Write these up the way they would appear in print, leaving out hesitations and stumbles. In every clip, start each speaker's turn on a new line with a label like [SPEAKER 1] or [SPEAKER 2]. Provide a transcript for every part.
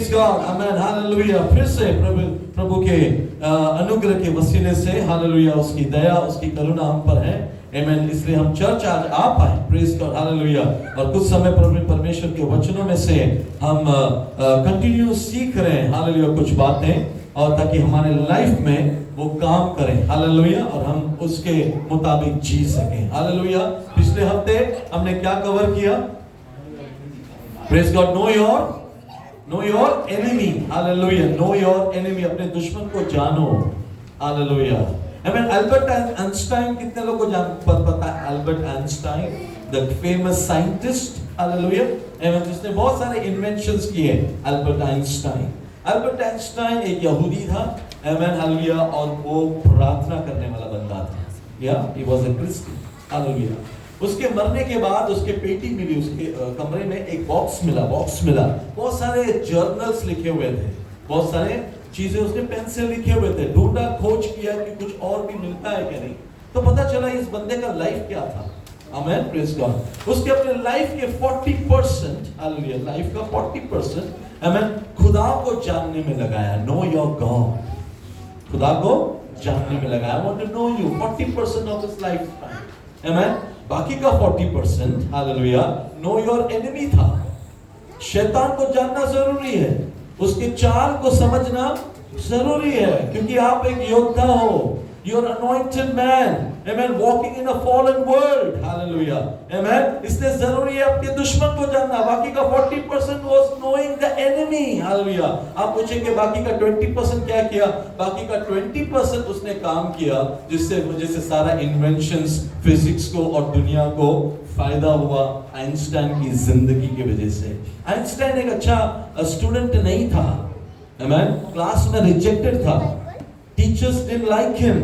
[SPEAKER 1] Praise God, आमेन, hallelujah. फिर से प्रभु के अनुग्रह के वसीले से हालेलुया, उसकी दया, उसकी करुणा हम पर है, आमेन। इसलिए हम चर्च आज आ पाए, प्रेज गॉड, हालेलुया। और कुछ समय परमेश्वर के वचनों में से हम कंटिन्यू सीख रहे हैं, हालेलुया, कुछ बातें, और ताकि हमारे लाइफ में वो काम करें, हालेलुया, और हम उसके मुताबिक जी सकें, हालेलुया। पिछले हफ्ते हमने क्या कवर किया? Praise God, know your enemy, hallelujah, know your enemy, अपने दुश्मन को जानो, हालेलुया। आमीन। अल्बर्ट आइंस्टाइन, कितने लोगों को पता है Albert Einstein, the famous scientist, hallelujah, आमीन, जिसने बहुत सारे इन्वेंशंस किए। अल्बर्ट आइंस्टाइन एक यहूदी था, आमीन, हालेलुया, और वो प्रार्थना करने वाला बंदा था, या he was a Christian, hallelujah. उसके मरने के बाद उसके पेटी मिली, उसके कमरे में एक बॉक्स मिला, बहुत सारे जर्नल्स लिखे हुए थे, बहुत सारे चीजें उसने पेन से लिखे हुए थे। ढूंढा, खोज किया कि कुछ और भी मिलता है क्या नहीं, तो पता चला इस बंदे का लाइफ क्या था, आमीन, प्रेज गॉड। उसके अपने लाइफ के 40%, हालेलुया, लाइफ का 40%, आमीन, खुदा को जानने में लगाया। नो योर गॉड, खुदा को जानने में लगाया। I want to know you, 40% of his lifetime, आमीन। बाकी का 40%, हालेलुया, नो योर एनिमी था। शैतान को जानना जरूरी है, उसके चाल को समझना जरूरी है, क्योंकि आप एक योद्धा हो। You are anointed man, amen, walking in a fallen world, hallelujah, amen। इसलिए जरूरी है अपने दुश्मन को जानना। बाकी का 40% was knowing the enemy, hallelujah। आप पूछेंगे बाकी का 20% क्या किया? बाकी का 20% उसने काम किया जिससे वजह से सारा इन्वेंशंस, फिजिक्स को और दुनिया को फायदा हुआ, आइंस्टाइन की जिंदगी की वजह से। आइंस्टाइन एक अच्छा स्टूडेंट नहीं था, आमीन, क्लास में रिजेक्टेड था, teachers didn't like him,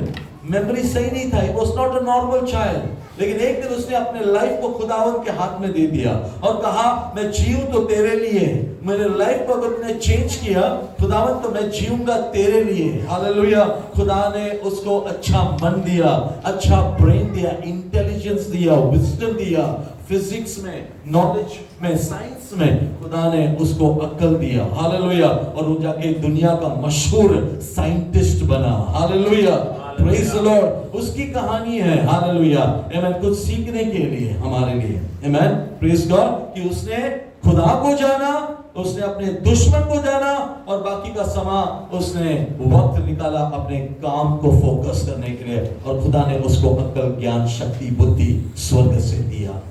[SPEAKER 1] memory सही नहीं था, he was not a normal child. लेकिन एक दिन उसने अपने लाइफ को खुदावंत के हाथ में दे दिया और कहा, मैं जीऊं तो तेरे लिए, मेरे लाइफ को अगर तूने चेंज किया खुदावंत, तो मैं जीऊंगा तेरे लिए, हालेलुया। खुदा ने उसको अच्छा मन दिया, अच्छा ब्रेन दिया, इंटेलिजेंस दिया, विजडम दिया, फिजिक्स में, नॉलेज में, साइंस में खुदा ने उसको अक्ल दिया, हालेलुया। और वो जाके दुनिया का मशहूर साइंटिस्ट बना, हालेलुया, प्रेज द लॉर्ड। उसकी कहानी है, हालेलुया, आमीन, कुछ सीखने के लिए हमारे लिए, आमीन, प्रेज गॉड, कि उसने खुदा को जाना, उसने अपने दुश्मन को जाना, और बाकी का समय उसने वक्त निकाला अपने काम को फोकस करने के लिए, और खुदा ने उसको अक्ल, ज्ञान, शक्ति, बुद्धि स्वर्ग से दिया,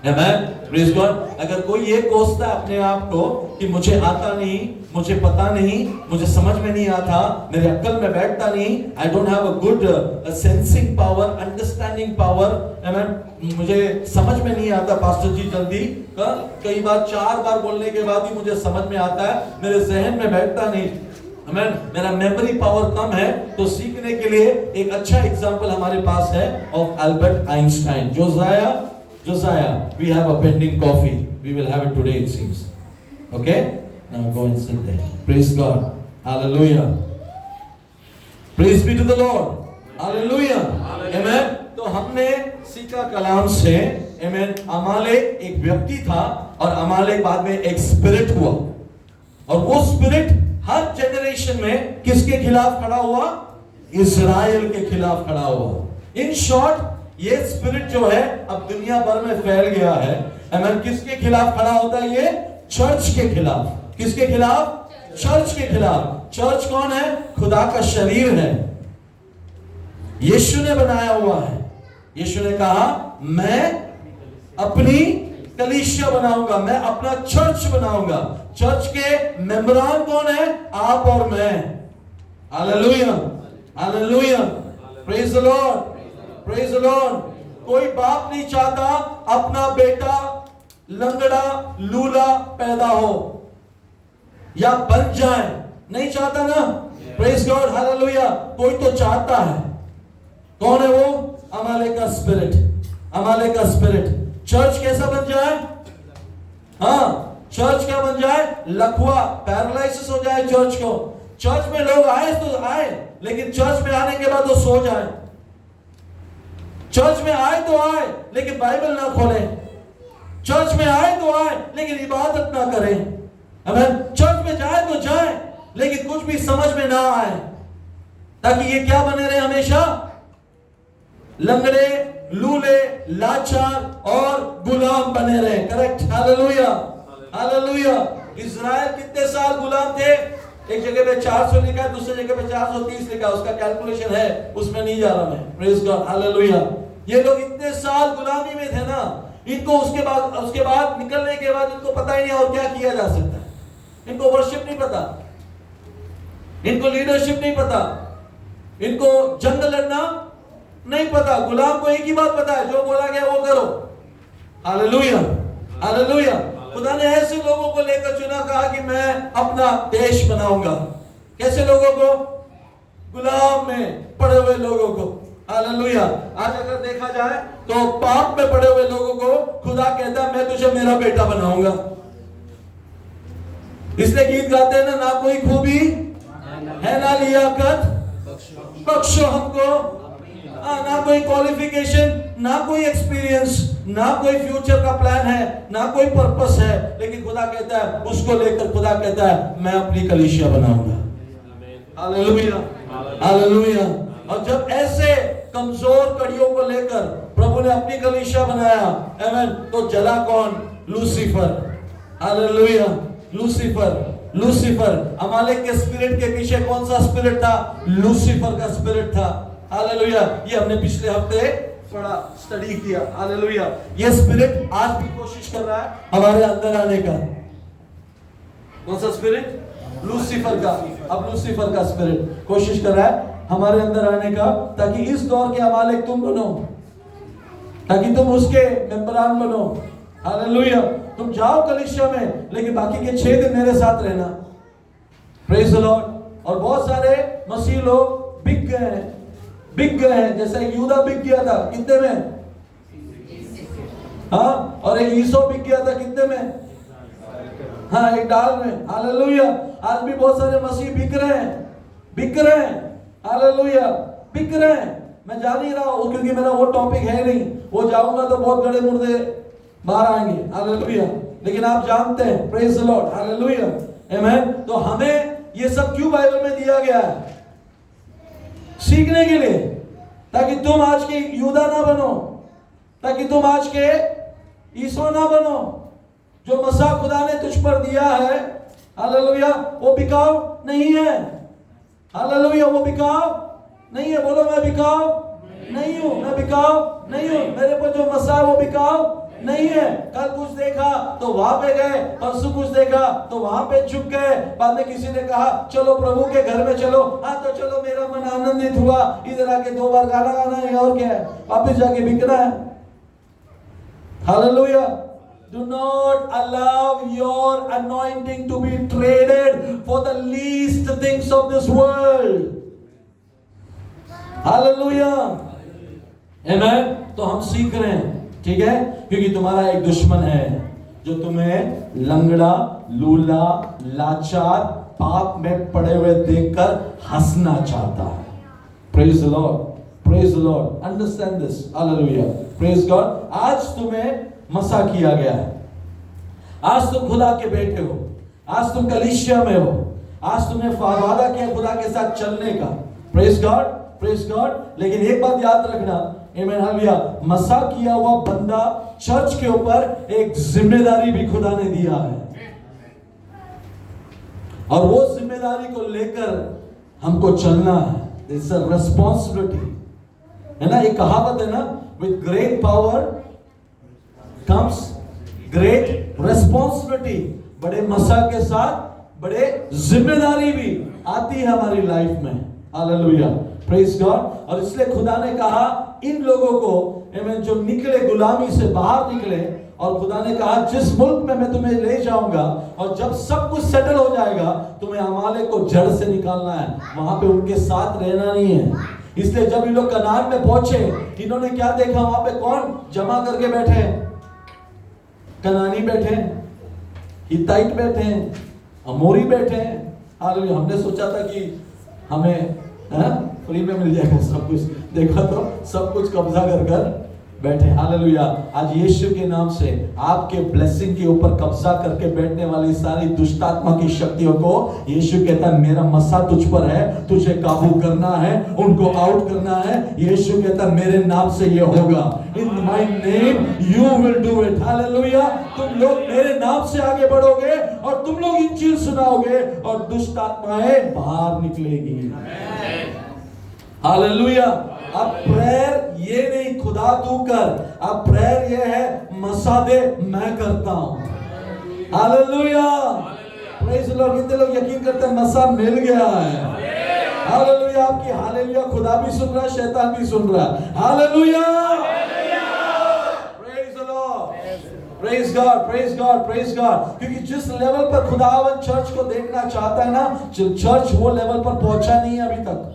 [SPEAKER 1] आमीन, प्रेज गॉड। अगर कोई ये कोसता अपने आप को कि मुझे आता नहीं, मुझे पता नहीं, मुझे समझ में नहीं आता, मेरे अक्ल में बैठता नहीं, I don't have a good sensing power, understanding power, आमीन, मुझे समझ में नहीं आता पास्टर जी जल्दी, कई बार 4 बार बोलने के बाद ही मुझे समझ में आता है, मेरे जहन में बैठता नहीं, आमीन, मेरा मेमोरी पावर कम है। तो सीखने के लिए एक अच्छा एग्जांपल हमारे पास है of Albert Einstein. Josiah, we have a pending coffee. We will have it today, it seems. Okay? Now go and sit there. Praise God. Hallelujah. Praise be to the Lord. Hallelujah. Amen. तो हमने सीखा कलाम से, amen, अमालेक एक व्यक्ति था, और अमालेक बाद में एक स्पिरिट हुआ, और वो स्पिरिट हर जनरेशन में किसके खिलाफ खड़ा हुआ? इजराइल के खिलाफ खड़ा हुआ। इन शॉर्ट, ये स्पिरिट जो है अब दुनिया भर में फैल गया है, आमीन। किसके खिलाफ खड़ा होता है ये? चर्च के खिलाफ। किसके खिलाफ? चर्च के खिलाफ। चर्च कौन है? खुदा का शरीर है, यीशु ने बनाया हुआ है। यीशु ने कहा, मैं अपनी कलीसिया बनाऊंगा, मैं अपना चर्च बनाऊंगा। चर्च के मेंबरान कौन है? आप और मैं, hallelujah, hallelujah, praise the lord, praise the Lord. कोई बाप नहीं चाहता अपना बेटा लंगड़ा, लूला पैदा हो या बन जाए, नहीं चाहता ना, प्रेज गॉड, हालेलुया। कोई तो चाहता है। कौन है वो? अमालेक का स्पिरिट, अमालेक का स्पिरिट। चर्च कैसा बन जाए? हाँ, चर्च क्या बन जाए? लकवा, पैरालिसिस हो जाए चर्च को। चर्च में लोग आए तो आए, लेकिन चर्च में आने के बाद वो सो जाए। चर्च में आए तो आए, लेकिन बाइबल ना खोलें। चर्च में आए तो आए, लेकिन इबादत ना करें। आमीन। चर्च में जाए तो जाए, लेकिन कुछ भी समझ में ना आए, ताकि ये क्या बने रहे हमेशा, लंगड़े, लूले, लाचार और गुलाम बने रहे। Correct, hallelujah, hallelujah. इज़राइल कितने साल गुलाम थे? एक जगह पे 400 लिखा है, दूसरी जगह पे 430 लिखा है, उसका कैलकुलेशन है, उसमें नहीं जा रहा मैं। Praise God, hallelujah. ये लोग इतने साल गुलामी में थे ना, इनको उसके बाद निकलने के बाद इनको पता ही नहीं और क्या किया जा सकता है। इनको वर्शिप नहीं पता, इनको लीडरशिप नहीं पता, इनको जंग लड़ना नहीं पता। गुलाम को एक ही बात पता है, जो बोला गया वो करो। Hallelujah, hallelujah. खुदा ने ऐसे लोगों को लेकर चुना, कहा कि मैं अपना देश बनाऊंगा। कैसे लोगों को? गुलाम में पड़े हुए लोगों को। हालेलुया। आज अगर देखा जाए तो पाप में पड़े हुए लोगों को खुदा कहता है मैं तुझे मेरा बेटा बनाऊंगा। इसलिए गीत गाते हैं ना कोई खूबी है ना लियाकत, बख्शो हमको। ना कोई क्वालिफिकेशन, ना कोई एक्सपीरियंस, ना कोई फ्यूचर का प्लान है, ना कोई पर्पस है, लेकिन खुदा कहता है, उसको लेकर खुदा कहता है मैं अपनी कलीसिया बनाऊंगा। Hallelujah, hallelujah. और जब ऐसे कमजोर कड़ियों को लेकर प्रभु ने अपनी कलीसिया बनाया, आमीन, तो जला कौन? लूसीफर। Hallelujah, Lucifer. लूसीफर, अमालेक के स्पिरिट के पीछे कौन सा स्पिरिट था? लूसीफर का स्पिरिट था। हालेलुया। ये हमने पिछले हफ्ते पढ़ा, स्टडी किया। हालेलुया। ये स्पिरिट आज भी कोशिश कर रहा है हमारे अंदर आने का। कौन सा स्पिरिट? लूसीफर का। अब लूसीफर का स्पिरिट कोशिश कर रहा है हमारे अंदर आने का, ताकि इस दौर के अमालेक तुम बनो, ताकि तुम उसके मेंबरान बनो। हालेलुया। तुम जाओ कलीसिया में, लेकिन बाकी के 6 दिन मेरे साथ रहना। Praise the Lord. और बहुत सारे मसीह लोग बिक गए हैं, बिक गए हैं। जैसे यूदा बिक गया था, कितने में? हाँ, और एक ईसो बिक गया था, कितने में? हाँ, एक डाल में। हालेलुया। आज भी बहुत सारे मसीह बिक रहे हैं, बिक रहे हैं। हालेलुया, बिक रहे हैं। मैं जा नहीं रहा हूं, क्योंकि मेरा वो टॉपिक है नहीं, वो जाऊंगा तो बहुत गड़े मुर्दे बाहर आएंगे। हालेलुया। लेकिन आप जानते हैं, प्रेज द लॉर्ड, हालेलुया, आमीन। तो हमें ये सब क्यों बाइबल में दिया गया है? सीखने के लिए, ताकि तुम आज के यूदा ना बनो, ताकि तुम आज के ईसो ना बनो। जो मसा खुदा ने तुझ पर दिया है, हालेलुया, वो बिकाऊ नहीं है। हालेलुया, वो बिकाऊ नहीं है। बोलो, मैं बिकाऊ नहीं हूं, मैं बिकाऊ नहीं हूं। मेरे पर जो मसा है वो बिकाऊ नहीं है। कल कुछ देखा तो वहां पे गए, परसों कुछ देखा तो वहां पे झुक गए, बाद में किसी ने कहा चलो प्रभु के घर में चलो, हाँ तो चलो, मेरा मन आनंदित हुआ, इधर आके 2 बार गाना गाना है, और क्या है, वापस जाके बिकना है। Hallelujah. Do not allow your anointing to be traded for the least things of this world. Hallelujah. Amen. तो हम सीख रहे हैं, ठीक है, क्योंकि तुम्हारा एक दुश्मन है जो तुम्हें लंगड़ा, लूला, लाचार, पाप में पड़े हुए देखकर हंसना चाहता है। Praise the Lord. Praise the Lord. Understand this. Hallelujah. Praise God. आज तुम्हें मसा किया गया है। आज तुम खुदा के बेटे हो, आज तुम कलीसिया में हो, आज तुमने वादा किया खुदा के साथ चलने का। Praise God, praise God. लेकिन एक बात याद रखना, आमीन, हालेलुया, मसा किया हुआ बंदा चर्च के ऊपर एक जिम्मेदारी भी खुदा ने दिया है, और वो जिम्मेदारी को लेकर हमको चलना है। इट्स अ रिस्पांसिबिलिटी, है ना। एक कहावत है ना, with great power comes great responsibility। बड़े मसा के साथ बड़े जिम्मेदारी भी आती है हमारी लाइफ में। Hallelujah, praise God. और इसलिए खुदा ने कहा इन लोगों को, आमीन, जो निकले गुलामी से बाहर निकले, और खुदा ने कहा जिस मुल्क में मैं तुम्हें ले जाऊंगा, और जब सब कुछ सेटल हो जाएगा, तुम्हें अमालेक को जड़ से निकालना है, वहां पे उनके साथ रहना नहीं है। इसलिए जब ये लोग कनान में पहुंचे, इन्होंने क्या देखा? वहां पे कौन जमा करके बैठे? कनानी बैठे, हित्ताइट बैठे, अमोरी बैठे। हालेलुया। हमने सोचा था कि हमें फ्री में मिल जाएगा सब कुछ, देखा तो सब कुछ कब्जा कर कर बैठे। हालेलुया। आज यीशु के नाम से आपके ब्लेसिंग के ऊपर कब्जा करके बैठने वाली सारी दुष्ट आत्मा की शक्तियों को यीशु कहता है मेरा मसा तुझ पर है, तुझे काबू करना है, उनको आउट करना है। यीशु कहता है मेरे नाम से ये होगा। In my name you will do it. Hallelujah. तुम लोग मेरे नाम से आगे बढ़ोगे और तुम लोग इंजील सुनाओगे और दुष्ट आत्माएं बाहर निकलेगी। हालेलुया। अब प्रेयर ये नहीं खुदा तू कर, अब प्रेयर ये है मसा दे मैं करता हूं। हालेलुया। Praise the Lord. कितने लोग यकीन करते हैं मसा मिल गया है? हालेलुया। आपकी हालेलुया खुदा भी सुन रहा है, शैतान भी सुन रहा है। Hallelujah. Praise the Lord. Praise God, praise God, praise God. क्योंकि जिस लेवल पर खुदावन चर्च को देखना चाहता है ना, चर्च वो लेवल पर पहुंचा नहीं है अभी तक,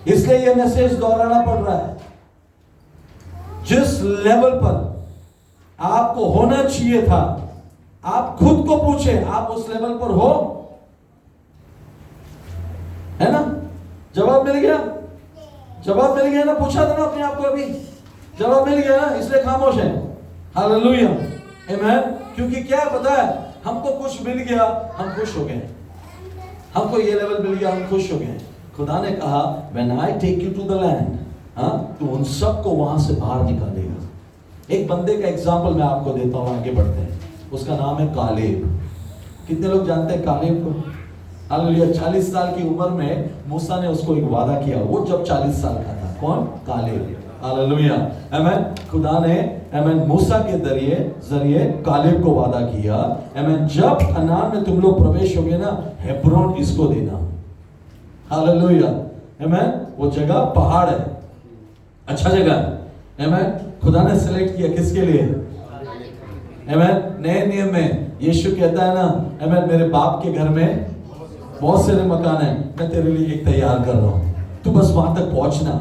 [SPEAKER 1] इसलिए यह मैसेज दोहराना पड़ रहा है। जिस लेवल पर आपको होना चाहिए था, आप खुद को पूछे आप उस लेवल पर हो? है ना? जवाब मिल गया? जवाब मिल गया ना? पूछा था ना अपने आप को अभी, जवाब मिल गया ना, इसलिए खामोश है। हालेलुया। आमीन। क्योंकि क्या पता है, हमको कुछ मिल गया हम खुश हो गए, हमको ये लेवल मिल गया हम खुश हो गए। खुदा ने कहा when I take you to the land, तो उन सबको वहां से बाहर निकालेगा। एक बंदे का एग्जाम्पल मैं आपको देता हूं, आगे बढ़ते हैं। उसका नाम है कालेब। कितने लोग जानते हैं कालेब को? हालेलुया। 40 साल की उम्र में मूसा ने उसको एक वादा किया, वो जब 40 साल का था। कौन? कालेब। हालेलुया। आमीन। खुदा ने आमीन मूसा के जरिए कालेब को वादा किया। आमीन। जब कनान में तुम लोग प्रवेश होगे ना, हेब्रोन इसको देना। हालेलुया। आमीन। वो जगह पहाड़ है, अच्छा जगह है। आमीन। खुदा ने सिलेक्ट किया किसके लिए? आमीन। नए नियम में यीशु कहता है ना, आमीन मेरे बाप के घर में बहुत सारे मकान है, मैं तेरे लिए एक तैयार कर रहा हूं, तू बस वहां तक पहुंचना,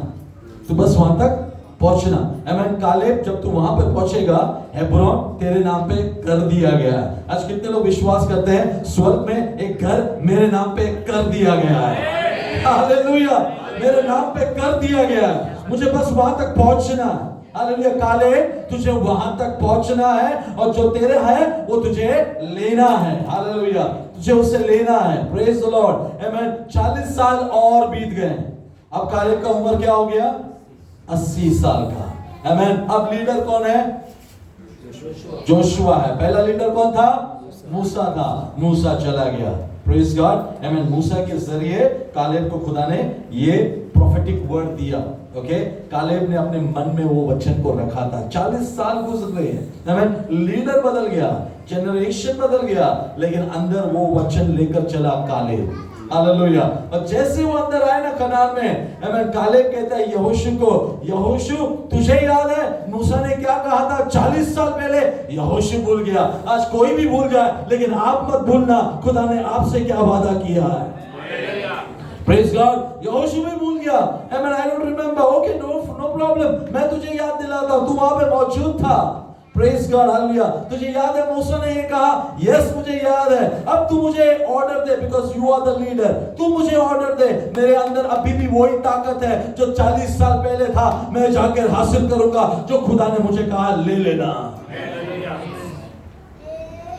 [SPEAKER 1] तू बस वहां तक पहुंचना। आमीन। कालेब जब तू वहां पे पहुंचेगा, हेब्रोन तेरे नाम पे कर दिया गया। आज कितने लोग विश्वास करते हैं स्वर्ग में एक घर मेरे नाम पे कर दिया गया है? हालेलुया। मेरे नाम पे कर दिया गया, मुझे बस वहां तक पहुंचना। हालेलुया। काले तुझे वहां तक पहुंचना है और जो तेरे है वो तुझे लेना है। हालेलुया। तुझे उससे लेना है। Praise the Lord. आमीन। 40 साल और बीत गए। अब कालेब का उम्र क्या हो गया? 80 साल का। आमीन। अब लीडर कौन है? जोशुआ है। पहला लीडर कौन था? मूसा था। मूसा चला गया। Praise God. आमीन। मूसा के जरिए कालेब को खुदा ने ये प्रोफेटिक वर्ड दिया। ओके। कालेब ने अपने मन में वो वचन को रखा था। 40 साल गुजर गए हैं। आमीन। लीडर बदल गया, जनरेशन बदल गया, लेकिन अंदर वो वचन लेकर चला कालेब। हालेलुया। और जैसे वो अंदर आए ना कनान में, आमीन, कालेब कहता है यहोशू को, यहोशू तुझे याद है मूसा ने क्या कहा था 40 साल पहले? यहोशू भूल गया। आज कोई भी भूल जाए, लेकिन आप मत भूलना खुदा ने आपसे क्या वादा किया है। Praise God. यहोशू भी भूल गया। आमीन। I don't remember. Okay, no problem, मैं तुझे याद दिलाता हूं, तू वहां पे मौजूद था। Praise God. हालेलुया। तुझे याद है मूसा ने ये कहा? यस मुझे याद है। अब तू मुझे ऑर्डर दे, because you are the leader. तू मुझे ऑर्डर दे। मेरे अंदर अभी भी वही ताकत है जो 40 साल पहले था। मैं जाकर हासिल करूंगा जो खुदा ने मुझे कहा ले लेना।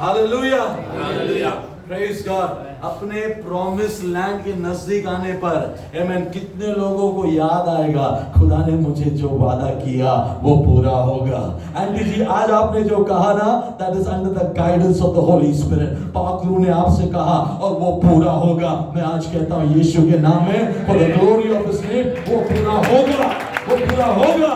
[SPEAKER 1] हालेलुया। हालेलुया। Praise God. अपने प्रॉमिस लैंड के नजदीक आने पर आमीन कितने लोगों को याद आएगा खुदा ने मुझे जो वादा किया वो पूरा होगा। आंटी जी आज आपने जो कहा ना, that is under the guidance of the holy spirit. पाक रूह ने आपसे कहा और वो पूरा होगा। मैं आज कहता हूं यीशु के नाम में, for the glory of his name, वो पूरा होगा, वो पूरा होगा।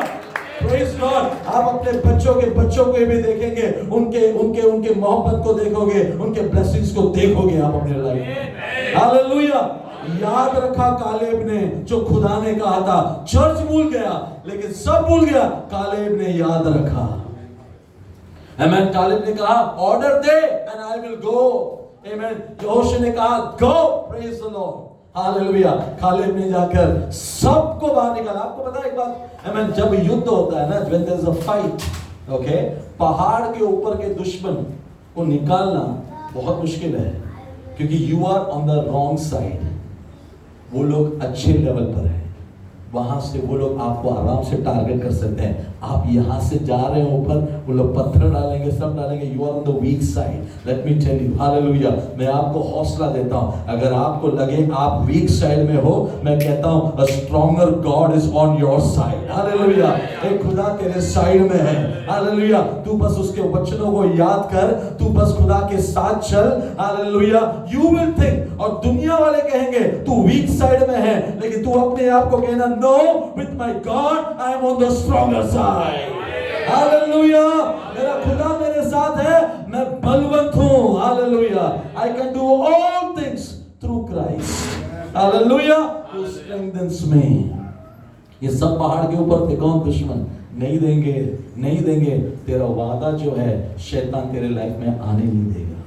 [SPEAKER 1] Praise God. आप अपने बच्चों को भी देखेंगे, उनके मोहब्बत को देखोगे, उनके ब्लेसिंग्स को देखोगे आप अपने लाइफ। हालेलुया। याद रखा कालेब ने जो खुदा ने कहा था। चर्च भूल गया, लेकिन सब भूल गया, कालेब ने याद रखा। आमीन। कालेब ने कहा ऑर्डर दे एंड आई विल गो। आमीन। यहोशू ने कहा go. Praise the lord. Hallelujah. Caleb ने जाकर सबको बाहर निकाला। आपको पता है एक बात, आमीन, जब युद्ध होता है ना, when there is a fight, okay, पहाड़ के ऊपर के दुश्मन को निकालना बहुत मुश्किल है, क्योंकि you are on the wrong side. वो लोग अच्छे लेवल पर है, वहां से वो लोग आपको आराम से टारगेट कर सकते हैं। आप यहाँ से जा रहे हो ऊपर, वो लोग पत्थर डालेंगे, सब डालेंगे, you are on the weak side. Let me tell you, hallelujah, मैं आपको हौसला देता हूँ, अगर आपको लगे आप वीक साइड में हो, मैं कहता हूँ a stronger God is on your side. Hallelujah, एक खुदा तेरे साइड में है। हालेलुया, तू बस उसके वचनों को याद कर, तू बस खुदा के साथ चल। हालेलुया, यू विल थिंक, और दुनिया वाले कहेंगे तू वीक साइड में है, लेकिन तू अपने आप को कहना, no, with my God I am on the stronger side. Hallelujah, मेरा खुदा मेरे साथ है, मैं बलवंत हूं। Hallelujah, I can do all things through Christ. Hallelujah, who strengthens me. ये सब पहाड़ के ऊपर थे, कौन दुश्मन? नहीं देंगे, नहीं देंगे, तेरा वादा जो है शैतान तेरे लाइफ में आने नहीं देगा।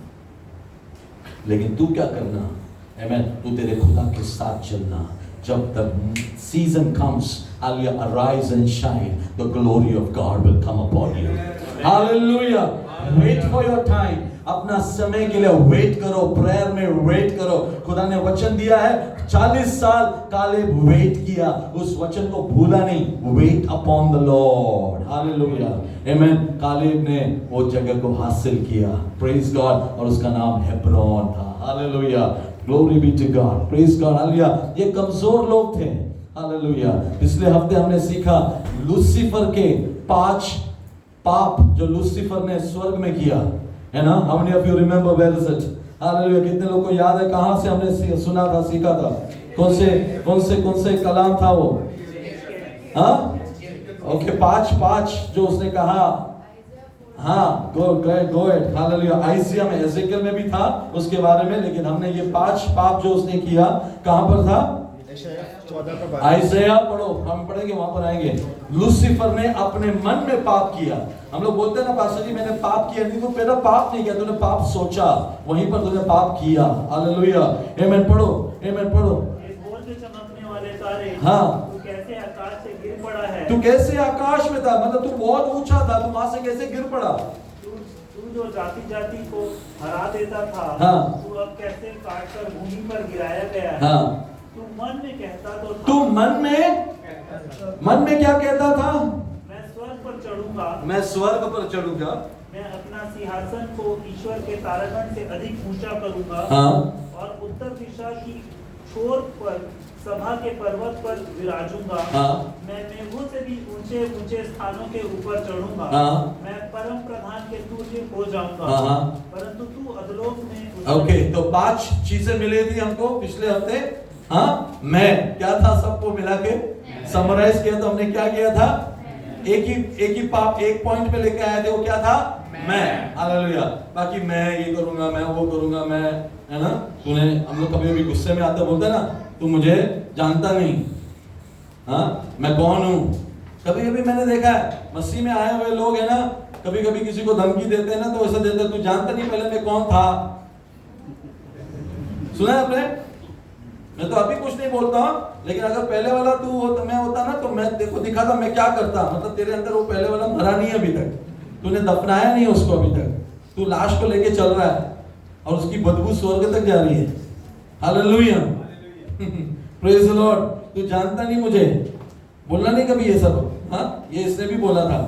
[SPEAKER 1] लेकिन तू क्या करना? आमेन, तू तेरे खुदा के साथ चलना। जब तक season comes, hallelujah, arise and shine, the glory of God will come upon you. Hallelujah, wait for your time, अपना समय के लिए वेट करो, प्रेयर में वेट करो। खुदा ने वचन दिया है, 40 साल कालेब वेट किया, उस वचन को भूला नहीं। Weight upon the lord. Hallelujah, amen. Caleb ने वो जगह को हासिल किया, प्रेज गॉड, और उसका नाम हेब्रोन था। Hallelujah, glory be to God, praise God. Hallelujah, ये कमजोर लोग थे। हालेलुया, पिछले हफ्ते हमने सीखा लूसीफर के 5 पाप जो लूसीफर ने स्वर्ग में किया, है ना? How many of you remember where is it? Hallelujah, कितने लोगों को याद है कहां से हमने सुना था, सीखा था? कौन से कलाम था वो? हाँ, ओके, 5 जो उसने कहा, हाँ, गो इट। हालेलुया, आइजिया में, एजेकियल में भी था उसके बारे में, लेकिन हमने ये 5 पाप जो उसने किया, कहां पर था? आइज़ाया पढ़ो, हम पढ़ेंगे, वहां पर आएंगे। लूसीफर ने अपने मन में पाप किया। हम लोग बोलते हैं ना, पास्टर जी मैंने पाप किया, नहीं, तो पहले पाप नहीं किया, तूने पाप सोचा, वहीं पर तूने पाप किया। हालेलुया, आमेन, पढ़ो, आमेन, पढ़ो।
[SPEAKER 2] चमकने वाले तारे,
[SPEAKER 1] हाँ,
[SPEAKER 2] तू कैसे आकाश से गिर पड़ा है।
[SPEAKER 1] तू कैसे आकाश में था, मतलब तू बहुत ऊंचा था, तू वहां से कैसे गिर पड़ा?
[SPEAKER 2] तू जो जाति जाति को हरा देता था,
[SPEAKER 1] हाँ,
[SPEAKER 2] तू अब कैसे काट कर भूमि पर गिराया गया है।
[SPEAKER 1] हाँ,
[SPEAKER 2] तू मन में कहता तो था,
[SPEAKER 1] तू मन में क्या कहता था?
[SPEAKER 2] मैं स्वर्ग पर चढ़ूंगा,
[SPEAKER 1] मैं स्वर्ग पर चढ़ूंगा,
[SPEAKER 2] मैं अपना सिंहासन को ईश्वर के तारागण से अधिक ऊंचा करूंगा।
[SPEAKER 1] हाँ,
[SPEAKER 2] और उत्तर दिशा की छोर पर सभा के पर्वत पर विराजूंगा।
[SPEAKER 1] हाँ,
[SPEAKER 2] मैं मेघों से भी ऊंचे ऊंचे स्थानों के ऊपर चढ़ूंगा।
[SPEAKER 1] हाँ,
[SPEAKER 2] मैं परम प्रधान के तुल्य हो जाऊंगा।
[SPEAKER 1] हाँ,
[SPEAKER 2] परंतु तू अधलोक में।
[SPEAKER 1] ओके, तो 5 चीजें मिली थी हमको पिछले हफ्ते। हाँ, मैं क्या था, सबको मिला के समराइज किया तो हमने क्या किया था? एक ही पाप एक पॉइंट पे लेके आए थे, वो क्या था? मैं। हालेलुया, बाकी मैं ये करूंगा, मैं वो करूंगा, मैं, है ना? तूने, हम लोग कभी भी गुस्से में आते बोलते ना, तू मुझे जानता नहीं, हाँ, मैं कौन हूं। कभी कभी मैंने देखा है मसीह में आए हुए लोग, है ना, कभी कभी किसी को धमकी देते हैं ना, तो ऐसा देते, तू जानता नहीं पहले मैं कौन था। सुना है आपने? मैं तो अभी कुछ नहीं बोलता हूं, लेकिन अगर पहले वाला तू होता, मैं होता ना, तो मैं देखो दिखाता मैं क्या करता। मतलब तेरे अंदर वो पहले वाला मरा नहीं है अभी तक, तूने दफनाया नहीं उसको अभी तक, तू लाश को लेके चल रहा है और उसकी बदबू स्वर्ग तक जा रही है। Hallelujah, praise the Lord. तू जानता नहीं मुझे, बोलना नहीं कभी ये सब। हाँ, ये इसने भी बोला था,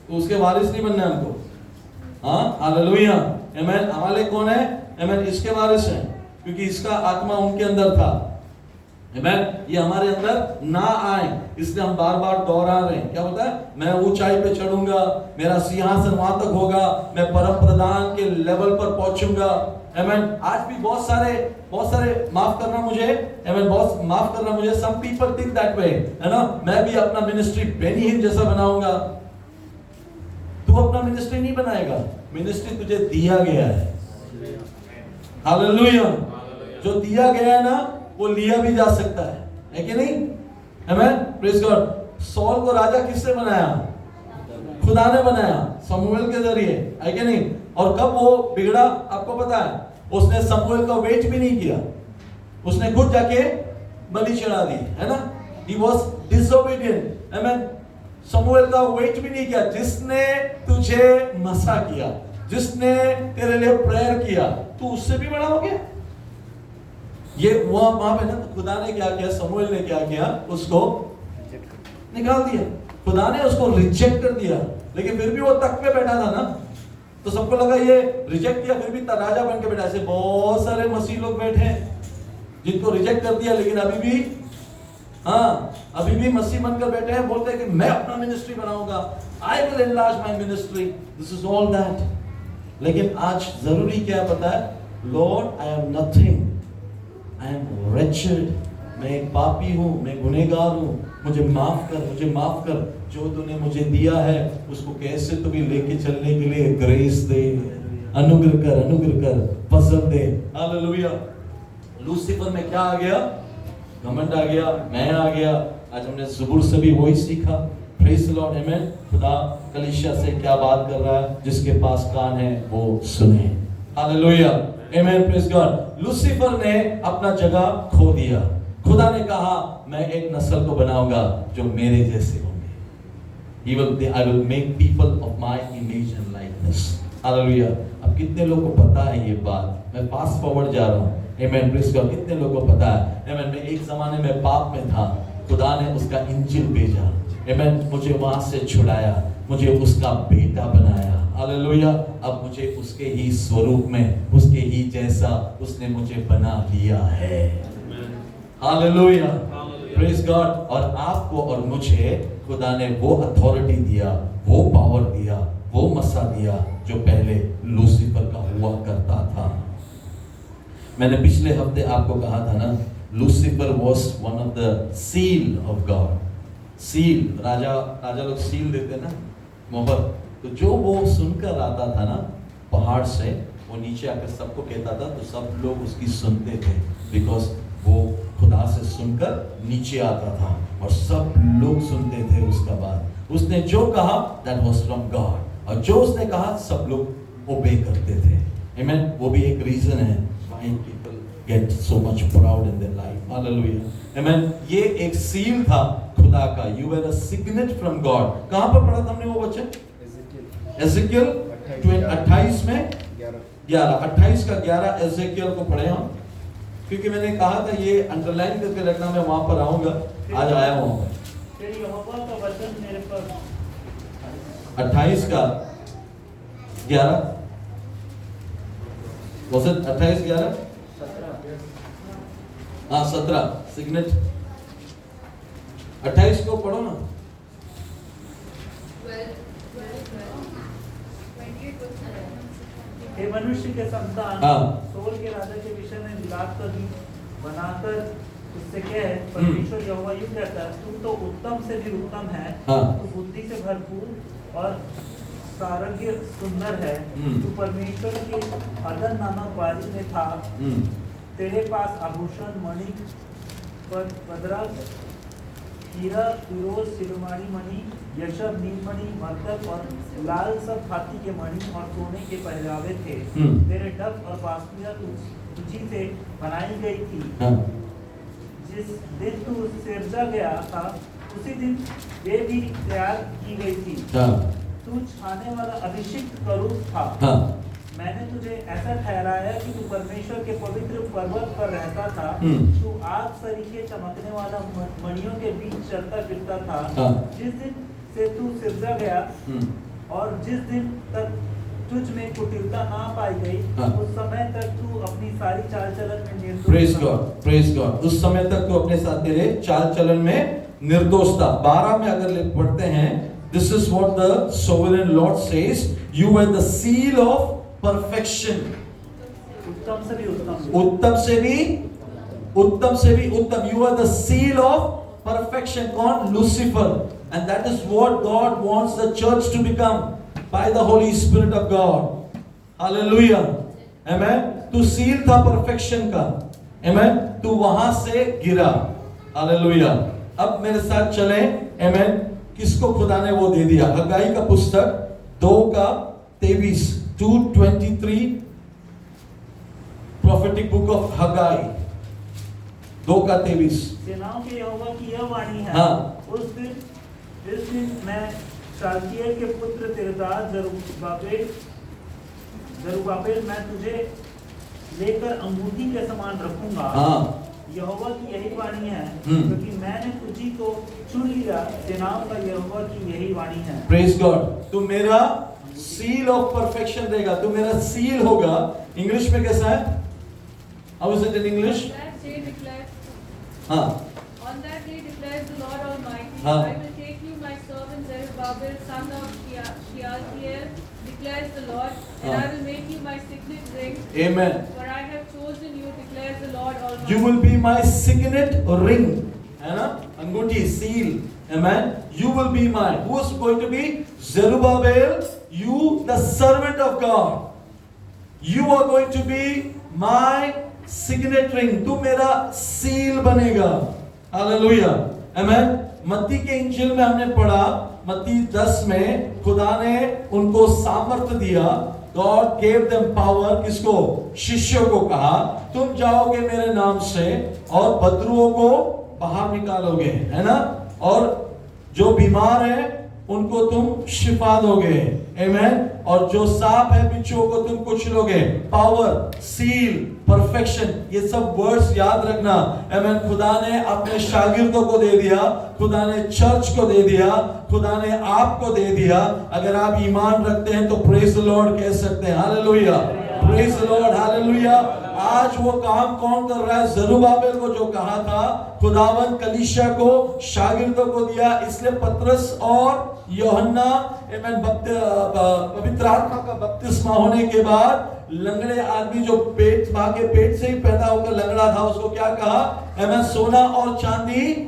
[SPEAKER 1] तो उसके वारिस नहीं बनना हमको। हाँ, हालेलुया, आमेन। हमारे कौन है? आमेन, इसके वारिस हैं, क्योंकि इसका आत्मा उनके अंदर था। आमेन, ये हमारे अंदर ना आए, इसलिए हम बार बार दोहरा रहे हैं। क्या होता है? मैं ऊंचाई पे चढ़ूंगा, मेरा सिंहासन वहां तक होगा, मैं परम प्रधान के लेवल पर पहुंचूंगा। आमेन। आज भी बहुत सारे माफ करना मुझे, आमेन, बहुत माफ करना मुझे, some people think that way, है ना? मैं भी अपना मिनिस्ट्री बेनी हिन जैसा बनाऊंगा। तू अपना मिनिस्ट्री नहीं बनाएगा, मिनिस्ट्री तुझे दिया गया है। हालेलुया, जो दिया गया है ना, वो लिया भी जा सकता है कि नहीं? आमेन, प्रेज गॉड। सॉल को राजा किसने बनाया? खुदा ने बनाया, शमूएल के जरिए, है कि नहीं? और कब वो बिगड़ा आपको पता है? उसने शमूएल का वेट भी नहीं किया, उसने खुद जाके बलि चढ़ा दी, है ना? He was disobedient, आमेन। शमूएल का वेट भी नहीं किया। जिसने तुझे मसा किया, जिसने तेरे लिए प्रेयर किया, तू उससे भी बड़ा हो गया। ये वहां पे ना, खुदा ने क्या किया, शमूएल ने क्या किया, उसको निकाल दिया। खुदा ने उसको रिजेक्ट कर दिया, लेकिन फिर भी वो तख्त पे बैठा था ना, तो सबको लगा ये रिजेक्ट किया फिर भी राजा बन के बैठा। ऐसे बहुत सारे मसीह लोग बैठे हैं जिनको रिजेक्ट कर दिया, लेकिन अभी भी मसीह बनकर बैठे हैं, बोलते हैं कि मैं अपना मिनिस्ट्री बनाऊंगा, I will enlarge my ministry, this is all that. लेकिन आज जरूरी क्या पता है? Lord I am nothing, I am wretched, मैं एक पापी हूँ, मैं गुनहगार हूँ, मुझे माफ कर, जो तूने मुझे दिया है उसको कैसे तो भी लेके चलने के लिए ग्रेस दे, अनुग्रह कर, फजल दे। हालेलुया। लूसीफर में क्या आ गया? घमंड आ गया, मैं आ गया। आज हमने ज़बूर से भी वही सीखा। प्रेज़ द लॉर्ड, आमेन। खुदा कलीसिया से क्या बात कर रहा है? जिसके पास कान है वो सुने। हालेलुया, आमेन, प्रेज़ गॉड। लूसीफर ने अपना जगह खो दिया। खुदा ने कहा मैं एक नस्ल को बनाऊंगा जो मेरे जैसे होंगे। I will make people of my image and likeness. Hallelujah. अब कितने लोगों को पता है ये बात? मैं फास्ट फॉरवर्ड जा रहा हूँ। आमेन, प्रेज़ गॉड। कितने लोगों को पता है? आमेन। मैं एक जमाने में पाप में था, खुदा ने उसका इंजिल भेजा। आमेन। मुझे वहां से छुड़ाया, मुझे उसका बेटा बनाया। हालेलुया। अब मुझे उसके ही स्वरूप में, उसके ही जैसा उसने मुझे बना लिया है। Hallelujah, praise God. और आपको और मुझे खुदा ने वो अथॉरिटी दिया, वो पावर दिया, वो मसा दिया जो पहले लूसीफर का हुआ करता था। मैंने पिछले हफ्ते आपको कहा था ना, Lucifer was one of the seal of God. Seal, राजा लोग सील देते ना, मोहर। तो जो वो सुनकर आता था ना पहाड़ से, वो नीचे आकर सबको कहता था, तो सब लोग उसकी सुनते थे, बिकॉज वो खुदा से सुनकर नीचे आता था और सब लोग सुनते थे उसका बात। उसने जो कहा दैट वाज फ्रॉम गॉड, और जो उसने कहा सब लोग ओबे करते थे। आमेन। वो भी एक रीजन है why people get so much proud in their life. Hallelujah, amen. ये एक सील था खुदा का। You were a signet from God. कहां पर पढ़ा था हमने वो वचन? एजेकियल 28 में 11, 28 का 11 एजेकियल को पढ़े हम, क्योंकि मैंने कहा था ये अंडरलाइन करके रखना, मैं वहां पर आऊंगा, आज आया हूं।
[SPEAKER 2] फिर यहोवा का वचन मेरे पर
[SPEAKER 1] 28 का 11, was it 28 11? 17 सिग्नेट 28 को पढ़ो ना।
[SPEAKER 2] हे मनुष्य के संतान, सोल के राजा के विषय में विलाप कभी बनाकर उससे कह, परमेश्वर यहोवा यूं कहता है, तू तो उत्तम से भी उत्तम है, तू बुद्धि से भरपूर और सारंग्य सुंदर है, तू परमेश्वर के अदन नामक बारी में था, तेरे पास आभूषण, मणि, पदरा, हीरा, फिरोज, सिलमानी मणि, यशब, नीलमणि, मरकत और लाल सब भांति के मणि और सोने के पहरावे थे। तेरे डफ और बांसुरियां तुझी से बनाई गई थी। जिस दिन तू सिरजा गया था उसी दिन वे भी तैयार की गई थी। तू छाने वाला अभिषिक्त करूब था। मैंने तुझे ऐसा ठहराया कि तू परमेश्वर के पवित्र पर्वत पर रहता था। तू आग सरीखे चमकने वाला मणियों के बीच चलता फिरता था। जिस दिन से तू सिरजा गया और जिस दिन तक तुझ में कुटिलता ना पाई गई, उस समय तक तू अपनी सारी चाल चलन में निर्दोष था।
[SPEAKER 1] Praise God, praise God. उस समय तक तू अपने साथ तेरे चाल चलन में निर्दोष था। 12 में अगर पढ़ते हैं, this is what the sovereign lord says, you were the seal of perfection.
[SPEAKER 2] उत्तम से भी उत्तम,
[SPEAKER 1] उत्तम से भी उत्तम। You are the seal of perfection. कौन? Lucifer. And that is what God wants the church to become by the holy spirit of God. Hallelujah, amen. तू सील था परफेक्शन का, आमेन। तू वहां से गिरा। हालेलुया। अब मेरे साथ चलें, आमेन। किसको खुदा ने वो दे दिया? हगाई का पुस्तक 2:23, 2:23, prophetic book of Haggai 2:23।
[SPEAKER 2] सेनाओं के यहोवा की यह वाणी है, इस दिन मैं शालतिएल के पुत्र तेरे दास जरुब्बाबेल मैं तुझे लेकर अंगूठी के समान रखूंगा। यहोवा की यही वाणी है,
[SPEAKER 1] हम्म।
[SPEAKER 2] क्योंकि मैंने तुझी को चुन लिया, सेनाओं का यहोवा की यही वाणी है।
[SPEAKER 1] Praise God. तू मेरा सील ऑफ परफेक्शन देगा, तू मेरा सील होगा। इंग्लिश में कैसा है? How is it in English?
[SPEAKER 3] That day declares,
[SPEAKER 1] हाँ
[SPEAKER 3] on that day declares the Lord Almighty,
[SPEAKER 1] हाँ।
[SPEAKER 3] I will take you, my servant Zerubbabel, son of Shealtiel, declares the Lord, and
[SPEAKER 1] हाँ।
[SPEAKER 3] I will make you my signet ring,
[SPEAKER 1] Amen.
[SPEAKER 3] for I have chosen you, declares the Lord Almighty.
[SPEAKER 1] You will be my signet ring, है ना? अंगूठी, seal. Amen. You will be my. Who is going to be? Zerubbabel. You, the servant of God. You are going to be my signet ring. तू मेरा seal बनेगा. Hallelujah. Amen. मत्ती के इंजील में हमने पढ़ा, मत्ती 10 में खुदा ने उनको सामर्थ्य दिया। God gave them power, किसको? शिष्यों को कहा तुम जाओगे मेरे नाम से और बदरुओं को बाहर निकालोगे, है ना? और जो बीमार है उनको तुम शिफा दोगे, आमेन। और जो सांप है बिच्छुओं को तुम कुचलोगे। पावर, सील, परफेक्शन, ये सब वर्ड्स याद रखना, आमेन। खुदा ने अपने शागिर्दों को दे दिया, खुदा ने चर्च को दे दिया, खुदा ने आपको दे दिया। अगर आप ईमान रखते हैं तो प्रेज द लॉर्ड कह सकते हैं। Hallelujah, praise the lord, hallelujah. आज वो काम कौन कर रहा है? जरुब्बाबेल को जो कहा था, खुदावन कलीसिया को, शागिर्दों को दिया। इसलिए पतरस और यूहन्ना, आमेन, पवित्र आत्मा का बपतिस्मा होने के बाद लंगड़े आदमी जो पेट मां के पेट से ही पैदा होकर लंगड़ा था, उसको क्या कहा? आमेन, सोना और चांदी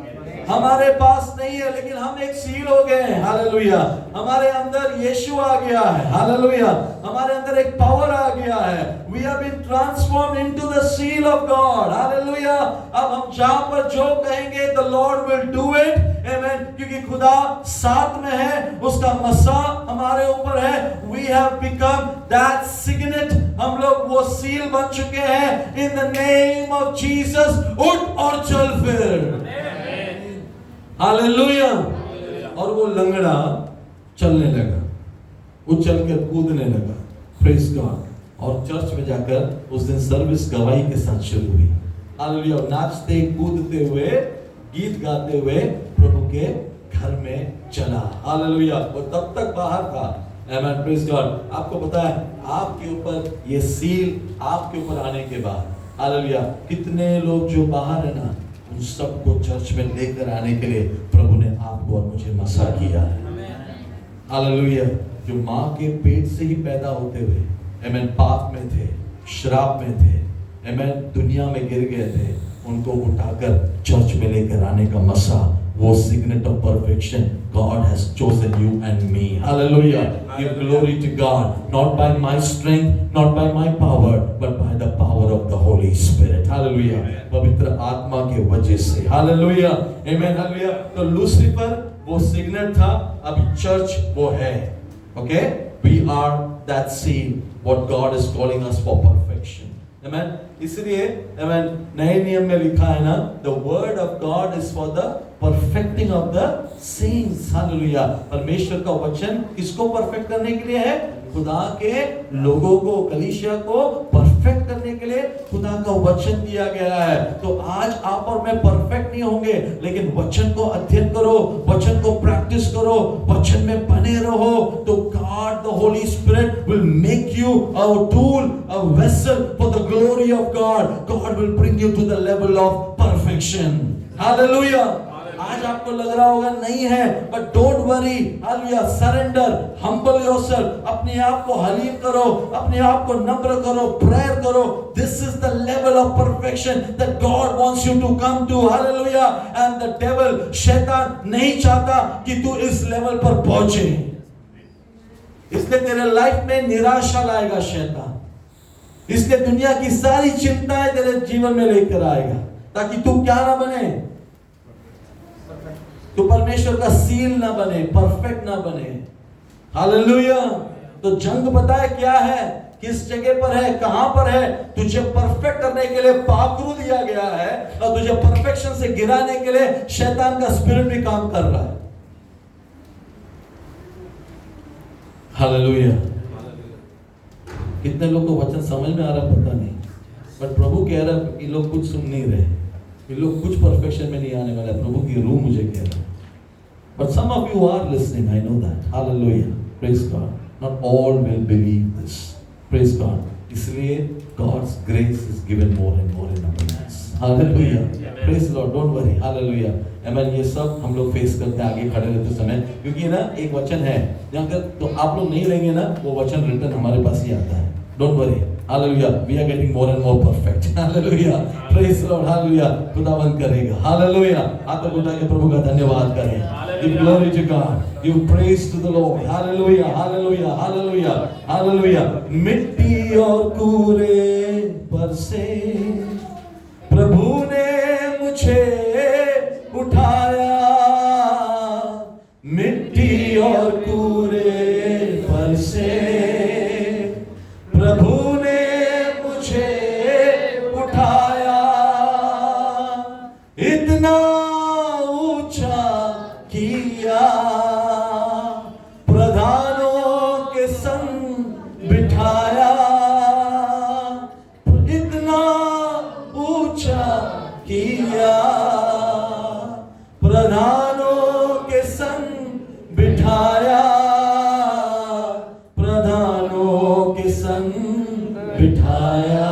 [SPEAKER 1] हमारे पास नहीं है, लेकिन हम एक सील हो गए हैं। हालेलुया। हमारे अंदर यीशु आ गया है। हालेलुया। हमारे अंदर एक पावर आ गया है। We have been transformed into the seal of God. Hallelujah. अब हम जहां पर जो कहेंगे the Lord will do it. Amen. क्योंकि खुदा साथ में है, उसका मसा हमारे ऊपर है। We have become that signet. हम लोग वो सील बन चुके हैं। In the name of Jesus, उठ और चल फिर। हालेलुया। और वो लंगड़ा चलने लगा, वो चलकर कूदने लगा। Praise God. और चर्च में जाकर उस दिन सर्विस गवाही के साथ शुरू हुई। हालेलुया। नाचते कूदते हुए, गीत गाते हुए प्रभु के घर में चला। हालेलुया। वो तब तक बाहर था। आमेन, प्रेज गॉड। आपको पता है, आपके ऊपर ये सील आपके ऊपर आने के बाद, हालेलुया, कितने लोग जो बाहर है ना, उन सबको चर्च में लेकर आने के लिए प्रभु ने आपको और मुझे मसा किया है। हालेलुया। जो माँ के पेट से ही पैदा होते हुए, आमेन, पाप में थे, श्राप में थे, आमेन, दुनिया में गिर गए थे, उनको उठाकर चर्च में लेकर आने का मसा, वो signet of perfection, God has chosen you and me. Hallelujah. Give glory to God, not by my strength, not by my power, but by the power of the Holy Spirit. Hallelujah. पवित्र आत्मा के वजह से। Hallelujah. Amen. Hallelujah. तो Lucifer वो signet था, अभी church वो है। Okay? We are that seal, what God is calling us for perfection. Amen. इसलिए amen, नए नियम में लिखा है ना, the word of God is for the perfecting of the saints. Hallelujah. परमेश्वर का वचन किसको परफेक्ट करने के लिए है? खुदा के लोगों को, कलीसिया को परफेक्ट करने के लिए खुदा का वचन दिया गया है। तो आज आप और मैं परफेक्ट नहीं होंगे, लेकिन वचन को अध्ययन करो, वचन को प्रैक्टिस करो, वचन में बने रहो, तो God the Holy Spirit will make you a tool, a vessel for the glory of God. God will bring you to the level of perfection. Hallelujah. आज आपको लग रहा होगा नहीं है, but don't worry. Hallelujah. Surrender, humble yourself, अपने आप को हलीम करो, अपने आप को नम्र करो, प्रेयर करो। This is the level of perfection that God wants you to come to. Hallelujah. And the devil, शैतान नहीं चाहता कि तू इस लेवल पर पहुंचे, इसलिए तेरे लाइफ में निराशा लाएगा शैतान, इसलिए दुनिया की सारी चिंताएं तेरे जीवन में लेकर आएगा, ताकि तू क्या ना बने? तो परमेश्वर का सील ना बने, परफेक्ट ना बने। हालेलुया। तो जंग पता है क्या है, किस जगह पर है, कहां पर है? तुझे परफेक्ट करने के लिए पाखरू दिया गया है, और तुझे परफेक्शन से गिराने के लिए शैतान का स्पिरिट भी काम कर रहा है। हालेलुया। कितने लोग को वचन समझ में आ रहा पता नहीं, बट प्रभु कह रहा है ये लोग कुछ सुन नहीं रहे। ये लोग कुछ परफेक्शन में नहीं आने वाला, प्रभु की रूह मुझे कह रहा है। But some of you are listening, I know that. Hallelujah. Praise God. Not all will believe this. Praise God. इसलिए God's grace is given more and more in abundance. Hallelujah. Praise the Lord. Don't worry. Hallelujah. Amen. ये सब हम लोग face करते हैं आगे खड़े रहते समय, क्योंकि ना एक वचन है, अगर तो आप लोग नहीं रहेंगे ना, वो वचन रिटर्न हमारे पास ही आता है. Don't worry. Hallelujah. We are getting more and more perfect. Hallelujah. Praise the Lord. Hallelujah. खुदावन करेगा. Hallelujah. हाथ उठा के प्रभु का धन्यवाद करें. Give glory to God. Give praise to the Lord. Hallelujah. Hallelujah. Hallelujah. Hallelujah. मिट्टी और कूड़े पर से प्रभु ने मुझे उठाया, मिट्टी और कूड़े पर से प्रभु ने मुझे उठाया, इतना ऊंचा किया, प्रधानों के संग बिठाया, इतना ऊंचा किया, प्रधानों के संग बिठाया, प्रधानों के संग बिठाया,